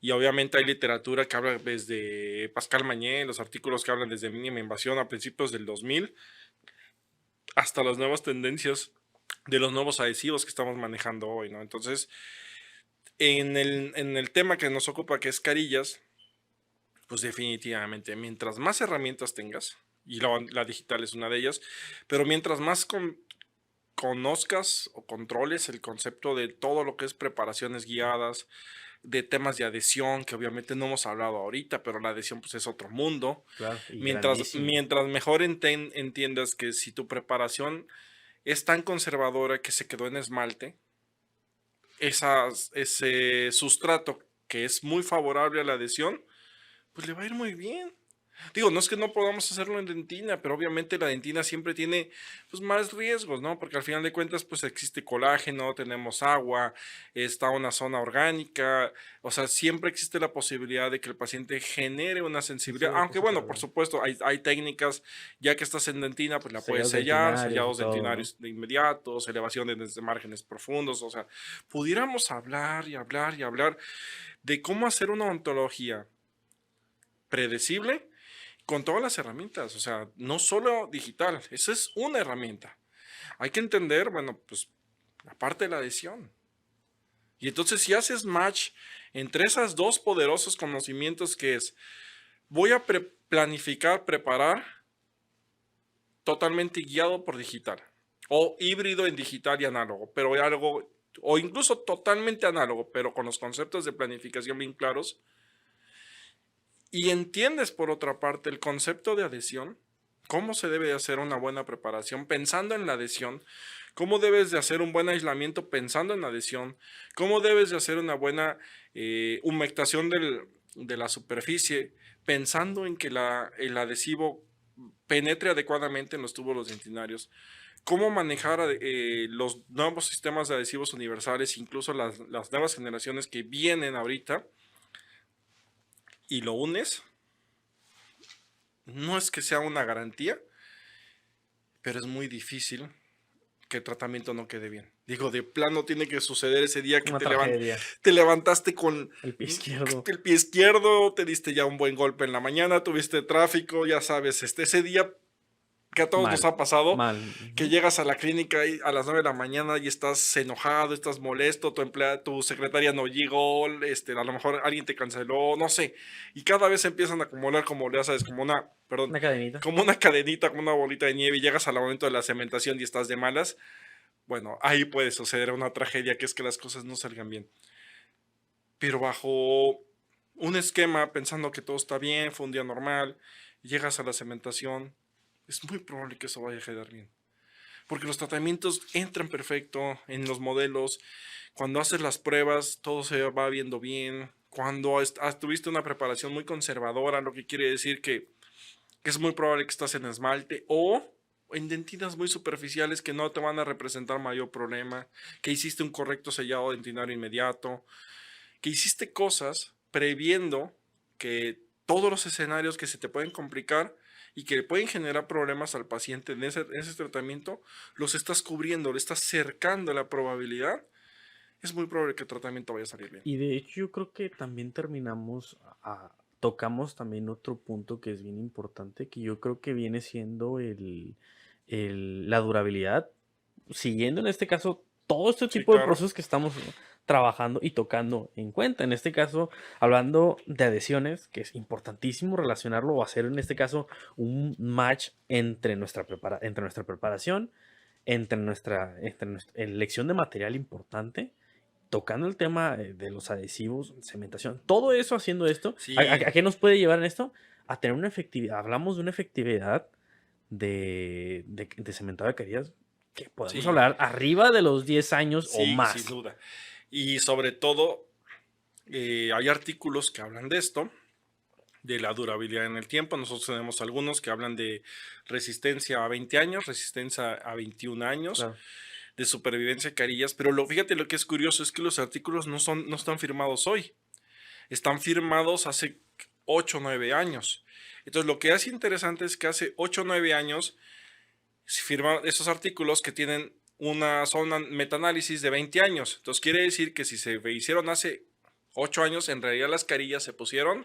Y obviamente hay literatura que habla desde Pascal Mañé, los artículos que hablan desde mínima invasión a principios del 2000, hasta las nuevas tendencias de los nuevos adhesivos que estamos manejando hoy, ¿no? Entonces, en el tema que nos ocupa, que es carillas, pues definitivamente, mientras más herramientas tengas, y la digital es una de ellas, pero mientras más conozcas o controles el concepto de todo lo que es preparaciones guiadas, de temas de adhesión, que obviamente no hemos hablado ahorita, pero la adhesión pues es otro mundo. Claro, y Mientras, grandísimo. mientras mejor entiendas que si tu preparación es tan conservadora que se quedó en esmalte, ese sustrato que es muy favorable a la adhesión, pues le va a ir muy bien. Digo, no es que no podamos hacerlo en dentina, pero obviamente la dentina siempre tiene pues más riesgos, ¿no? Porque al final de cuentas pues existe colágeno, tenemos agua, está una zona orgánica, o sea, siempre existe la posibilidad de que el paciente genere una Sí, sí, sensibilidad, de que aunque se bueno, por pueda. supuesto, hay técnicas, ya que estás en dentina, pues la puedes Sellados sellar, dentinarios y sellados todo, ¿no? dentinarios de inmediatos, elevaciones desde márgenes profundos, o sea, pudiéramos hablar y hablar y hablar de cómo hacer una ontología predecible con todas las herramientas, o sea, no solo digital, esa es una herramienta. Hay que entender, bueno, pues la parte de la adhesión. Y entonces si haces match entre esos dos poderosos conocimientos que es, voy a planificar, preparar totalmente guiado por digital o híbrido en digital y análogo, pero algo, o incluso totalmente análogo, pero con los conceptos de planificación bien claros, y entiendes por otra parte el concepto de adhesión, cómo se debe de hacer una buena preparación pensando en la adhesión, cómo debes de hacer un buen aislamiento pensando en la adhesión, cómo debes de hacer una buena humectación de la superficie pensando en que el adhesivo penetre adecuadamente en los túbulos dentinarios, cómo manejar los nuevos sistemas de adhesivos universales, incluso las nuevas generaciones que vienen ahorita, y lo unes. No es que sea una garantía, pero es muy difícil que el tratamiento no quede bien. Digo, de plano tiene que suceder ese día que Una tragedia. te levantaste con El pie izquierdo. el pie izquierdo, te diste ya un buen golpe en la mañana, tuviste tráfico, ya sabes, ese día que a todos nos Mal. ha pasado, Mal. que Ujú. llegas a la clínica a las 9 de la mañana y estás enojado, estás molesto, tu secretaria no llegó, a lo mejor alguien te canceló, no sé, y cada vez se empiezan a acumular como, ya sabes, perdón, Una cadenita. como una cadenita, como una bolita de nieve y llegas al momento de la cementación y estás de malas, bueno, ahí puede suceder una tragedia que es que las cosas no salgan bien. Pero bajo un esquema, pensando que todo está bien, fue un día normal, llegas a la cementación, es muy probable que eso vaya a quedar bien. Porque los tratamientos entran perfecto en los modelos. Cuando haces las pruebas, todo se va viendo bien. Cuando tuviste una preparación muy conservadora, lo que quiere decir que es muy probable que estás en esmalte o en dentinas muy superficiales que no te van a representar mayor problema, que hiciste un correcto sellado dentinario inmediato, que hiciste cosas previendo que todos los escenarios que se te pueden complicar y que pueden generar problemas al paciente en ese tratamiento, los estás cubriendo, le estás cercando la probabilidad, es muy probable que el tratamiento vaya a salir bien. Y de hecho yo creo que también tocamos también otro punto que es bien importante, que yo creo que viene siendo la durabilidad, siguiendo en este caso todo este Sí, tipo de claro. procesos que estamos trabajando y tocando en cuenta. En este caso, hablando de adhesiones, que es importantísimo relacionarlo o hacer en este caso un match entre nuestra preparación, entre nuestra elección de material importante, tocando el tema de los adhesivos, cementación, todo eso haciendo esto, Sí, ¿a qué nos puede llevar en esto? A tener una efectividad, hablamos de una efectividad de cementado de carillas que podemos sí, hablar arriba de los 10 años o sí, sin más. duda. Y sobre todo, hay artículos que hablan de esto, de la durabilidad en el tiempo. Nosotros tenemos algunos que hablan de resistencia a 20 años, resistencia a 21 años, Claro. de supervivencia de carillas, pero fíjate lo que es curioso es que los artículos no están firmados hoy, están firmados hace 8 o 9 años. Entonces lo que hace interesante es que hace 8 o 9 años se firman esos artículos que tienen son metaanálisis de 20 años. Entonces quiere decir que si se hicieron hace 8 años, en realidad las carillas se pusieron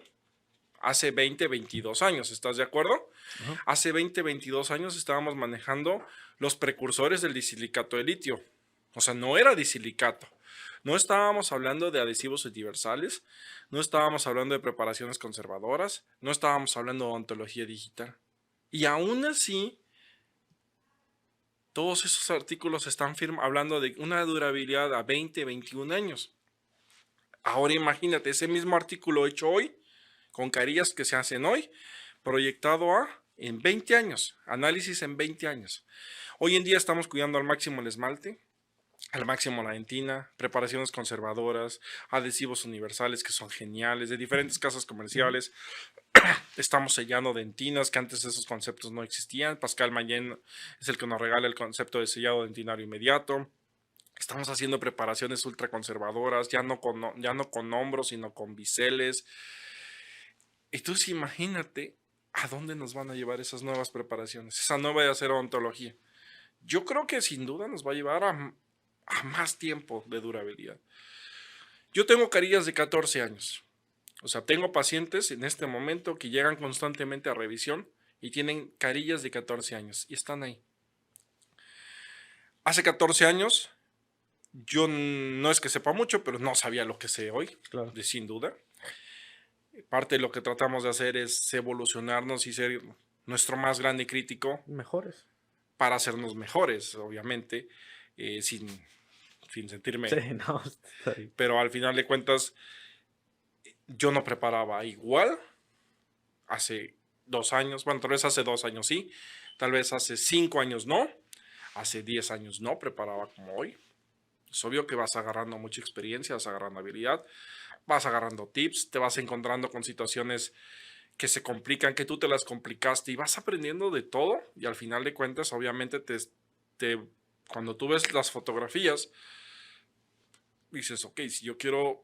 hace 20, 22 años, ¿estás de acuerdo? Ajá. Hace 20, 22 años estábamos manejando los precursores del disilicato de litio. O sea, no era disilicato. No estábamos hablando de adhesivos universales, no estábamos hablando de preparaciones conservadoras, no estábamos hablando de ontología digital. Y aún así, Todos esos artículos están hablando de una durabilidad a 20, 21 años. Ahora imagínate ese mismo artículo hecho hoy, con carillas que se hacen hoy, proyectado en 20 años, análisis en 20 años. Hoy en día estamos cuidando al máximo el esmalte, al máximo la dentina, preparaciones conservadoras, adhesivos universales que son geniales, de diferentes casas comerciales. Estamos sellando dentinas, que antes esos conceptos no existían. Pascal Mayen es el que nos regala el concepto de sellado dentinario inmediato. Estamos haciendo preparaciones ultra conservadoras, ya no con hombros, sino con biseles. Entonces imagínate a dónde nos van a llevar esas nuevas preparaciones, esa nueva odontología. Yo creo que sin duda nos va a llevar a más tiempo de durabilidad. Yo tengo carillas de 14 años. O sea, tengo pacientes en este momento que llegan constantemente a revisión y tienen carillas de 14 años y están ahí. Hace 14 años, yo no es que sepa mucho, pero no sabía lo que sé hoy, Claro. sin duda. Parte de lo que tratamos de hacer es evolucionarnos y ser nuestro más grande crítico. Mejores. Para hacernos mejores, obviamente, sin sentirme. Sí, no, está bien. Pero al final de cuentas, yo no preparaba igual hace 2 años. Bueno, tal vez hace 2 años sí, tal vez hace 5 años no, hace 10 años no preparaba como hoy. Es obvio que vas agarrando mucha experiencia, vas agarrando habilidad, vas agarrando tips, te vas encontrando con situaciones que se complican, que tú te las complicaste y vas aprendiendo de todo y al final de cuentas obviamente cuando tú ves las fotografías dices, ok, si yo quiero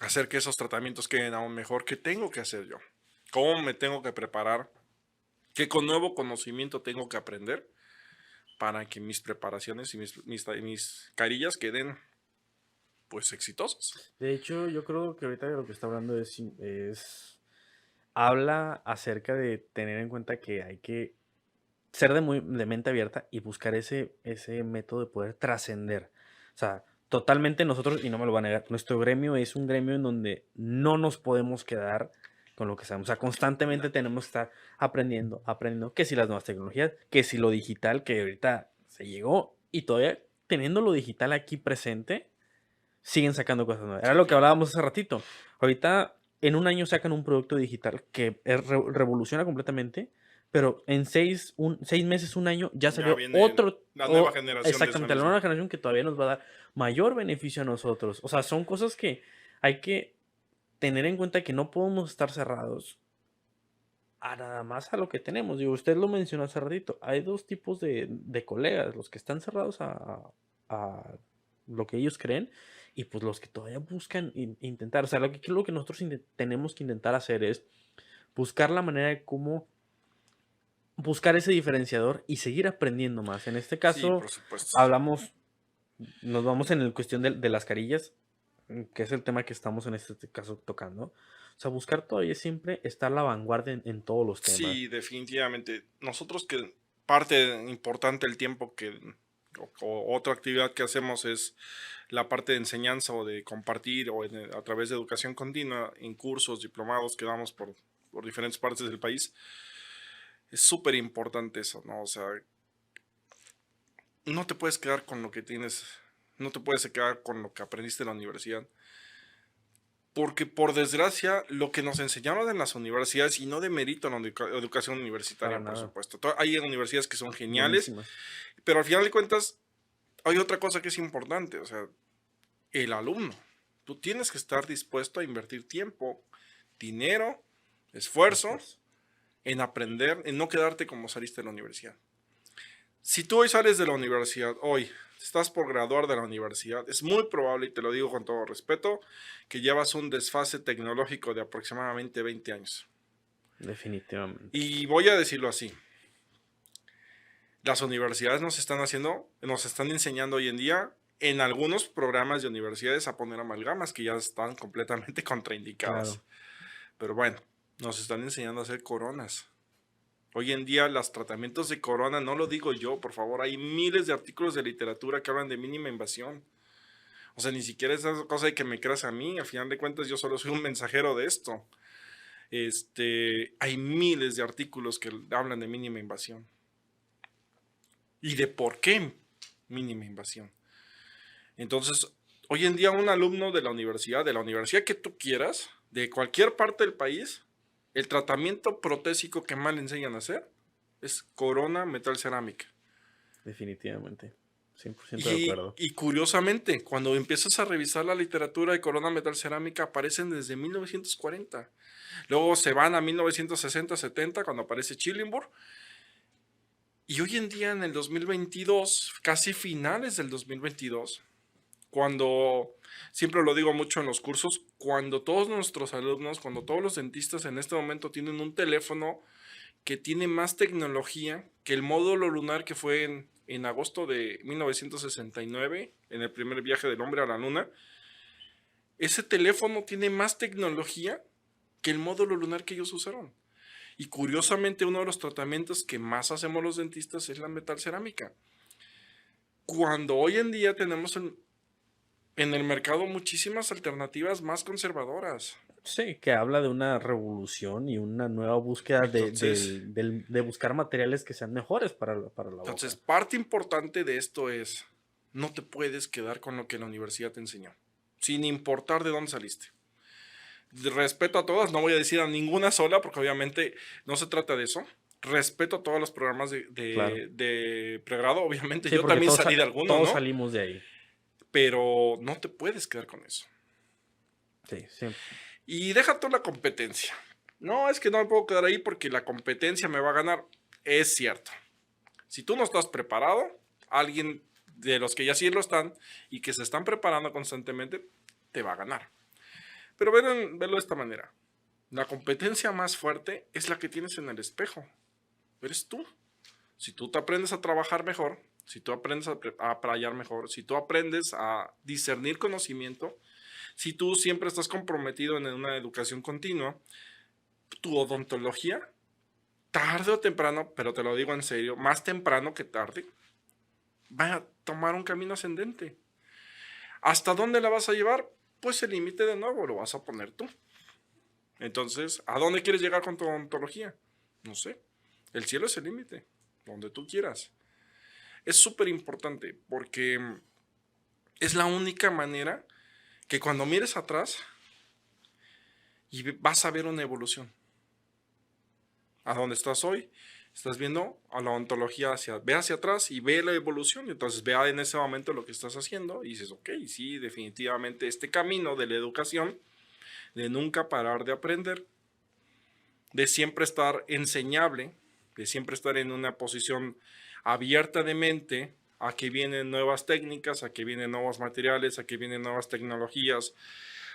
hacer que esos tratamientos queden aún mejor, ¿qué tengo que hacer yo? ¿Cómo me tengo que preparar? ¿Qué con nuevo conocimiento tengo que aprender para que mis preparaciones y mis carillas queden pues exitosas? De hecho, yo creo que ahorita de lo que está hablando habla acerca de tener en cuenta que hay que ser de mente abierta y buscar ese método de poder trascender. O sea, totalmente nosotros, y no me lo van a negar, nuestro gremio es un gremio en donde no nos podemos quedar con lo que sabemos. O sea, constantemente tenemos que estar aprendiendo, que si las nuevas tecnologías, que si lo digital, que ahorita se llegó, y todavía teniendo lo digital aquí presente, siguen sacando cosas nuevas. Era Sí, lo que claro. hablábamos hace ratito. Ahorita, en un año sacan un producto digital que revoluciona completamente, pero en 6 meses, un año, ya salió viene otro. la nueva generación de eso Exactamente, la mismo. nueva generación que todavía nos va a dar mayor beneficio a nosotros. O sea, son cosas que hay que tener en cuenta que no podemos estar cerrados a nada más a lo que tenemos. Digo, usted lo mencionó hace ratito. Hay dos tipos de colegas, los que están cerrados a lo que ellos creen y pues los que todavía buscan intentar. O sea, lo que nosotros tenemos que intentar hacer es buscar la manera de cómo buscar ese diferenciador y seguir aprendiendo más. En este Sí, caso, por supuesto. nos vamos en la cuestión de las carillas, que es el tema que estamos en este caso tocando. O sea, buscar todavía siempre estar a la vanguardia en todos los temas. Sí, definitivamente. Nosotros que parte importante del tiempo o otra actividad que hacemos es la parte de enseñanza o de compartir a través de educación continua en cursos, diplomados que damos por diferentes partes del país. Es súper importante eso, ¿no? O sea, no te puedes quedar con lo que tienes, no te puedes quedar con lo que aprendiste en la universidad. Porque por desgracia, lo que nos enseñaron en las universidades, y no de mérito en la educación universitaria, Para por nada. supuesto. Hay universidades que son geniales, Buenísimas. pero al final de cuentas, hay otra cosa que es importante, o sea, el alumno. Tú tienes que estar dispuesto a invertir tiempo, dinero, esfuerzo en aprender, en no quedarte como saliste de la universidad. Si tú hoy sales de la universidad, hoy estás por graduar de la universidad, es muy probable, y te lo digo con todo respeto, que llevas un desfase tecnológico de aproximadamente 20 años. Definitivamente. Y voy a decirlo así. Las universidades nos están enseñando hoy en día en algunos programas de universidades a poner amalgamas que ya están completamente contraindicadas. Claro. Pero bueno, nos están enseñando a hacer coronas. Hoy en día los tratamientos de corona, no lo digo yo, por favor, hay miles de artículos de literatura que hablan de mínima invasión. O sea, ni siquiera es esa cosa de que me creas a mí, al final de cuentas yo solo soy un mensajero de esto. Hay miles de artículos que hablan de mínima invasión. y de por qué mínima invasión. Entonces, hoy en día un alumno de la universidad que tú quieras, de cualquier parte del país, el tratamiento protésico que más le enseñan a hacer es corona metal cerámica. Definitivamente. 100% de acuerdo. Y curiosamente, cuando empiezas a revisar la literatura de corona metal cerámica, aparecen desde 1940. Luego se van a 1960, 70, cuando aparece Chillingburg. Y hoy en día, en el 2022, casi finales del 2022, cuando, siempre lo digo mucho en los cursos, cuando todos nuestros alumnos, cuando todos los dentistas en este momento tienen un teléfono que tiene más tecnología que el módulo lunar que fue en agosto de 1969, en el primer viaje del hombre a la luna, ese teléfono tiene más tecnología que el módulo lunar que ellos usaron. Y curiosamente uno de los tratamientos que más hacemos los dentistas es la metal cerámica. Cuando hoy en día tenemos en el mercado muchísimas alternativas más conservadoras. Sí, que habla de una revolución y una nueva búsqueda de buscar materiales que sean mejores para la Entonces, boca. parte importante de esto es, no te puedes quedar con lo que la universidad te enseñó, sin importar de dónde saliste. Respeto a todas, no voy a decir a ninguna sola, porque obviamente no se trata de eso. Respeto a todos los programas Claro. de pregrado, obviamente. Sí, Yo porque también salí de algunos, todos ¿no? salimos de ahí. Pero no te puedes quedar con eso. Sí, sí. Y deja toda la competencia. No, es que no me puedo quedar ahí porque la competencia me va a ganar. Es cierto. Si tú no estás preparado, alguien de los que ya sí lo están y que se están preparando constantemente, te va a ganar. Pero verlo de esta manera. La competencia más fuerte es la que tienes en el espejo. Eres tú. Si tú te aprendes a trabajar mejor, si tú aprendes a prayar mejor, si tú aprendes a discernir conocimiento, si tú siempre estás comprometido en una educación continua, tu odontología, tarde o temprano, pero te lo digo en serio, más temprano que tarde, va a tomar un camino ascendente. ¿Hasta dónde la vas a llevar? Pues el límite de nuevo lo vas a poner tú. Entonces, ¿a dónde quieres llegar con tu odontología? No sé. El cielo es el límite, donde tú quieras. Es súper importante porque es la única manera que cuando mires atrás y vas a ver una evolución. ¿A dónde estás hoy? Estás viendo a la odontología ve hacia atrás y ve la evolución. Entonces vea en ese momento lo que estás haciendo y dices, ok, sí, definitivamente este camino de la educación, de nunca parar de aprender, de siempre estar enseñable, de siempre estar en una posición abierta de mente a que vienen nuevas técnicas, a que vienen nuevos materiales, a que vienen nuevas tecnologías,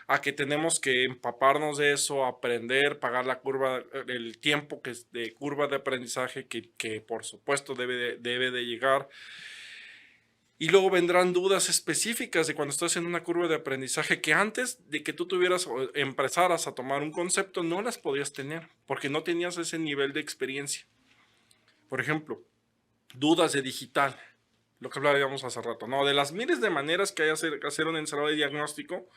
a que tenemos que empaparnos de eso, aprender, pagar la curva, el tiempo que es de curva de aprendizaje que por supuesto debe de llegar. Y luego vendrán dudas específicas de cuando estás en una curva de aprendizaje que antes de que tú tuvieras o empezaras a tomar un concepto no las podías tener porque no tenías ese nivel de experiencia. Por ejemplo, dudas de digital, lo que hablábamos hace rato, ¿no? De las miles de maneras que hay que hacer un ensalado de diagnóstico,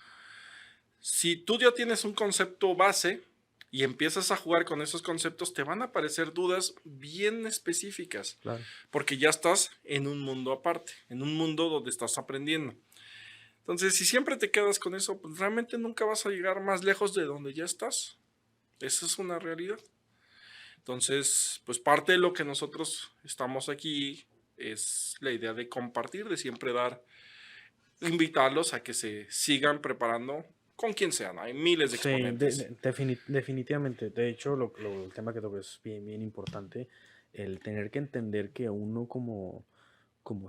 si tú ya tienes un concepto base y empiezas a jugar con esos conceptos, te van a aparecer dudas bien específicas, Claro. porque ya estás en un mundo aparte, en un mundo donde estás aprendiendo. Entonces, si siempre te quedas con eso, pues realmente nunca vas a llegar más lejos de donde ya estás. Esa es una realidad. Entonces, pues parte de lo que nosotros estamos aquí es la idea de compartir, de siempre invitarlos a que se sigan preparando con quien sean. Hay miles de Sí, exponentes. definitivamente. De hecho, el tema que toco es bien, bien importante. El tener que entender que uno como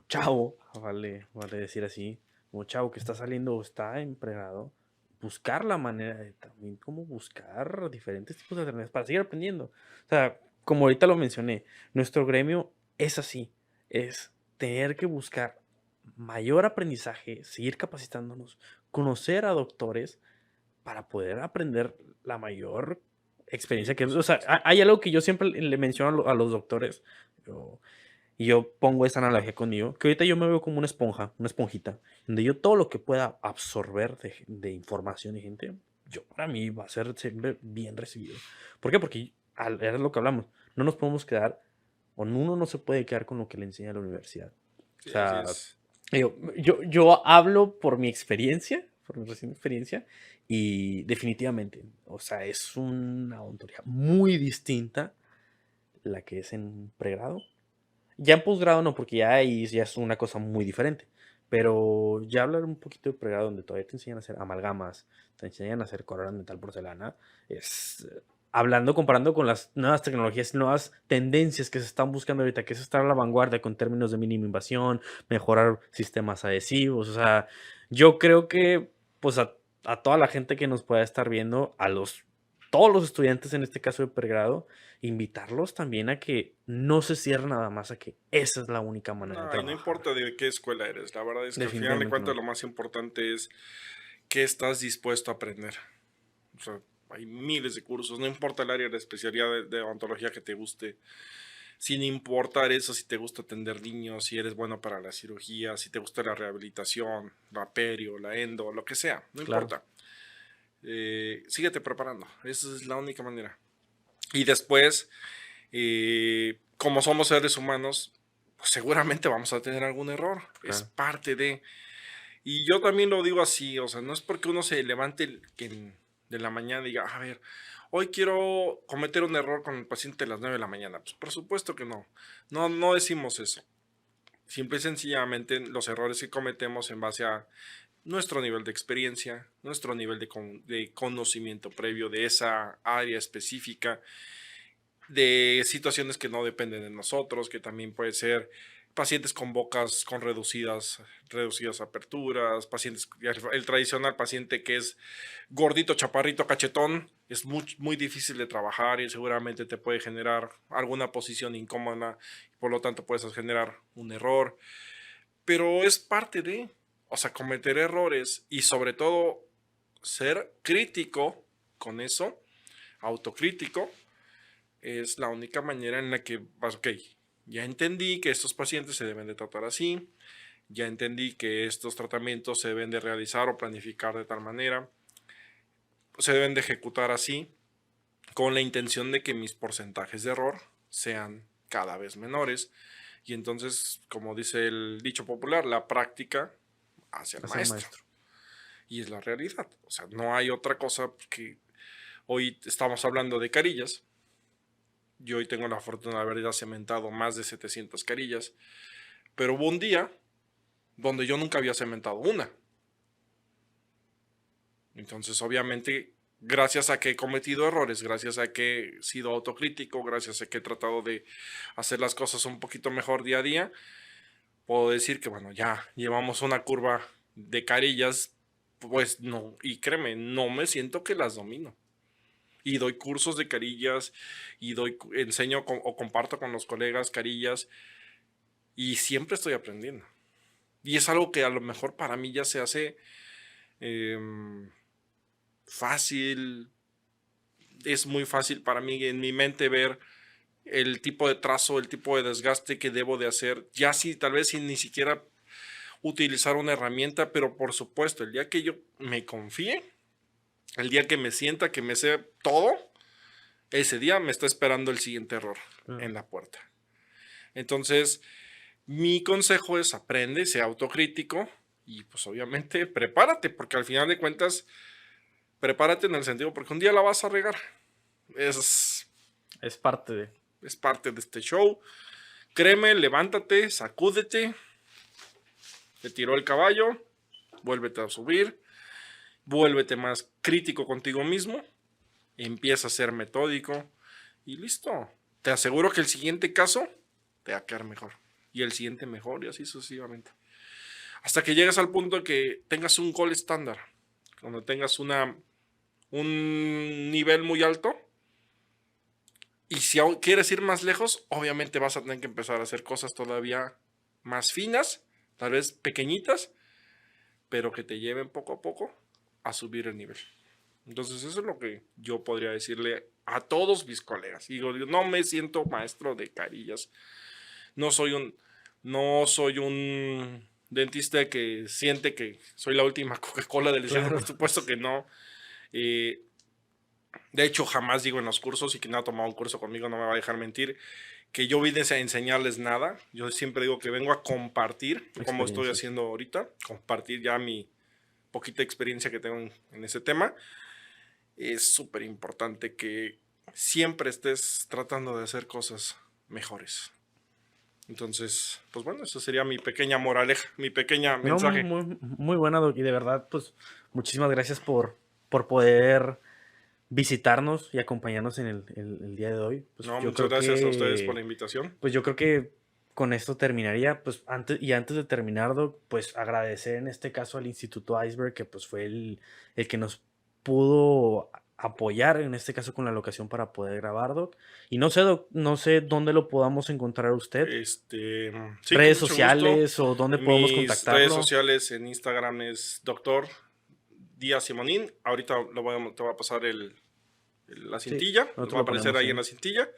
chavo, vale decir así, como chavo que está saliendo o está empregado, buscar la manera de también como buscar diferentes tipos de alternativas para seguir aprendiendo. O sea, como ahorita lo mencioné, nuestro gremio es así, es tener que buscar mayor aprendizaje, seguir capacitándonos, conocer a doctores para poder aprender la mayor experiencia Sí, que... por O sea, supuesto. hay algo que yo siempre le menciono a los doctores, y yo pongo esa analogía conmigo, que ahorita yo me veo como una esponja, una esponjita, donde yo todo lo que pueda absorber de información y gente, yo para mí va a ser siempre bien recibido. ¿Por qué? Porque es lo que hablamos, no nos podemos quedar uno no se puede quedar con lo que le enseña la universidad. O Sí, así sea, es. yo hablo por mi experiencia, por mi reciente experiencia, y definitivamente, o sea, es una ontología muy distinta la que es en pregrado. Ya en posgrado no, porque ya ahí ya es una cosa muy diferente. Pero ya hablar un poquito de pregrado donde todavía te enseñan a hacer amalgamas, te enseñan a hacer coronas de metal porcelana, es hablando, comparando con las nuevas tecnologías, nuevas tendencias que se están buscando ahorita, que es estar a la vanguardia con términos de mínima invasión, mejorar sistemas adhesivos. O sea, yo creo que pues a toda la gente que nos pueda estar viendo, todos los estudiantes en este caso de pregrado, invitarlos también a que no se cierren nada más a que esa es la única manera de No, y no trabajar. importa de qué escuela eres, la verdad es que al final de Definitivamente cuentas no. lo más importante es qué estás dispuesto a aprender. O sea, hay miles de cursos, no importa el área de especialidad de odontología que te guste, sin importar eso, si te gusta atender niños, si eres bueno para la cirugía, si te gusta la rehabilitación, la perio, la endo, lo que sea, no Claro, importa. Síguete preparando, esa es la única manera. Y después, como somos seres humanos, pues seguramente vamos a tener algún error, es claro. parte de... Y yo también lo digo así, o sea, no es porque uno se levante de la mañana y diga, a ver, hoy quiero cometer un error con el paciente a las 9 de la mañana. Pues por supuesto que no, no decimos eso. Simple y sencillamente los errores que cometemos en base a nuestro nivel de experiencia, nuestro nivel de conocimiento previo de esa área específica, de situaciones que no dependen de nosotros, que también puede ser pacientes con bocas con reducidas aperturas, pacientes, el tradicional paciente que es gordito, chaparrito, cachetón, es muy difícil de trabajar y seguramente te puede generar alguna posición incómoda, por lo tanto puedes generar un error, pero es parte de, o sea, cometer errores y sobre todo ser crítico con eso, autocrítico, es la única manera en la que vas, ok, ya entendí que estos pacientes se deben de tratar así, ya entendí que estos tratamientos se deben de realizar o planificar de tal manera, se deben de ejecutar así, con la intención de que mis porcentajes de error sean cada vez menores. Y entonces, como dice el dicho popular, la práctica hace al A ser maestro. maestro. Y es la realidad. O sea, no hay otra cosa que hoy estamos hablando de carillas. Yo hoy tengo la fortuna de haber ya cementado más de 700 carillas. Pero hubo un día donde yo nunca había cementado una. Entonces, obviamente, gracias a que he cometido errores, gracias a que he sido autocrítico, gracias a que he tratado de hacer las cosas un poquito mejor día a día, puedo decir que, bueno, ya llevamos una curva de carillas, pues no, y créeme, no me siento que las domino. Y doy cursos de carillas, y enseño o comparto con los colegas carillas, y siempre estoy aprendiendo. Y es algo que a lo mejor para mí ya se hace fácil, es muy fácil para mí en mi mente ver el tipo de trazo, el tipo de desgaste que debo de hacer, ya si tal vez sin ni siquiera utilizar una herramienta, pero por supuesto, el día que yo me confíe, el día que me sienta que me sé todo, ese día me está esperando el siguiente error Claro. en la puerta. Entonces, mi consejo es aprende, sea autocrítico y pues obviamente prepárate, porque al final de cuentas, prepárate en el sentido, porque un día la vas a regar. Es, Es parte de. es parte de este show. Créeme, levántate, sacúdete, te tiró el caballo, vuélvete a subir, vuélvete más crítico contigo mismo, empieza a ser metódico y listo. Te aseguro que el siguiente caso te va a quedar mejor y el siguiente mejor y así sucesivamente. Hasta que llegues al punto de que tengas un gol estándar, cuando tengas un nivel muy alto. Y si quieres ir más lejos, obviamente vas a tener que empezar a hacer cosas todavía más finas, tal vez pequeñitas, pero que te lleven poco a poco a subir el nivel. Entonces eso es lo que yo podría decirle a todos mis colegas. Digo, no me siento maestro de carillas. No soy un, no soy un dentista que siente que soy la última Coca-Cola del desierto. Claro. Por supuesto que no. Eh, De hecho, jamás digo en los cursos, y quien ha tomado un curso conmigo no me va a dejar mentir, que yo vine a enseñarles nada. Yo siempre digo que vengo a compartir, como estoy Experiencias. haciendo ahorita, compartir ya mi poquita experiencia que tengo en ese tema. Es súper importante que siempre estés tratando de hacer cosas mejores. Entonces, pues bueno, eso sería mi pequeña moraleja, mi pequeña No, mensaje. muy buena, Doc, y de verdad, pues muchísimas gracias por poder visitarnos y acompañarnos en el día de hoy. Pues No, yo muchas creo gracias a ustedes por que, la invitación. pues yo creo que con esto terminaría, pues antes de terminar, Doc, pues agradecer en este caso al Instituto Iceberg, que pues fue el que nos pudo apoyar, en este caso con la locación para poder grabar, Doc. Y no sé, Doc, no sé dónde lo podamos encontrar a usted, Sí, con redes mucho gusto. sociales o dónde podemos Mis redes contactarlo. sociales en Instagram es Doctor Díaz Simonín. Ahorita te voy a pasar la Sí, cintilla, nosotros va a lo aparecer ponemos ahí en ahí. la cintilla.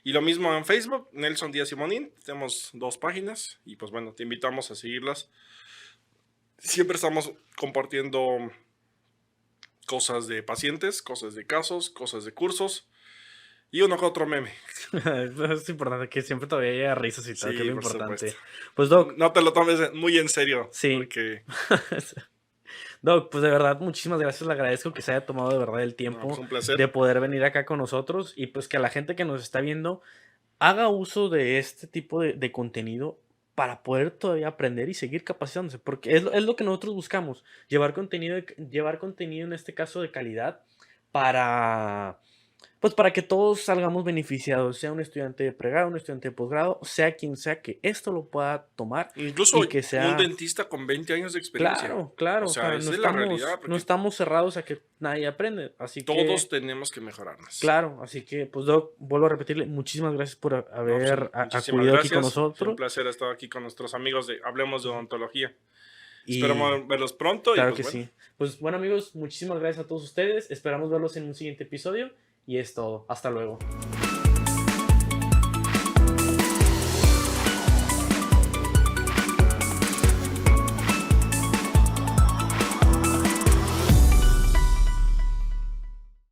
Y lo mismo en Facebook, Nelson Díaz Simonín. Tenemos 2 páginas y pues bueno, te invitamos a seguirlas. Siempre estamos compartiendo cosas de pacientes, cosas de casos, cosas de cursos y uno que otro meme. Es importante que siempre todavía haya risas y todo, que es Sí, lo por supuesto. importante. Pues Doc, No te lo tomes muy en serio, sí. porque Doc, pues de verdad, muchísimas gracias. Le agradezco que se haya tomado de verdad el no, pues tiempo un placer. de poder venir acá con nosotros y pues que la gente que nos está viendo haga uso de este tipo de contenido para poder todavía aprender y seguir capacitándose, porque es lo que nosotros buscamos, llevar contenido en este caso de calidad para, pues para que todos salgamos beneficiados, sea un estudiante de pregrado, un estudiante de posgrado, sea quien sea que esto lo pueda tomar Incluso y que un sea. dentista con 20 años de experiencia. Claro, O claro, o sea, sea, esa es la realidad, no porque estamos cerrados a que nadie aprende, así todos que, tenemos que mejorarnos. claro, así que, pues, Doc, vuelvo a repetirle, muchísimas gracias por No, pues, haber muchísimas acudido aquí con gracias. Es un nosotros, placer estar aquí con nuestros amigos de Hablemos de Odontología. y Esperamos verlos pronto y claro pues que bueno. sí. Pues, bueno, amigos, muchísimas gracias a todos ustedes, esperamos verlos en un siguiente episodio, y es todo, hasta luego.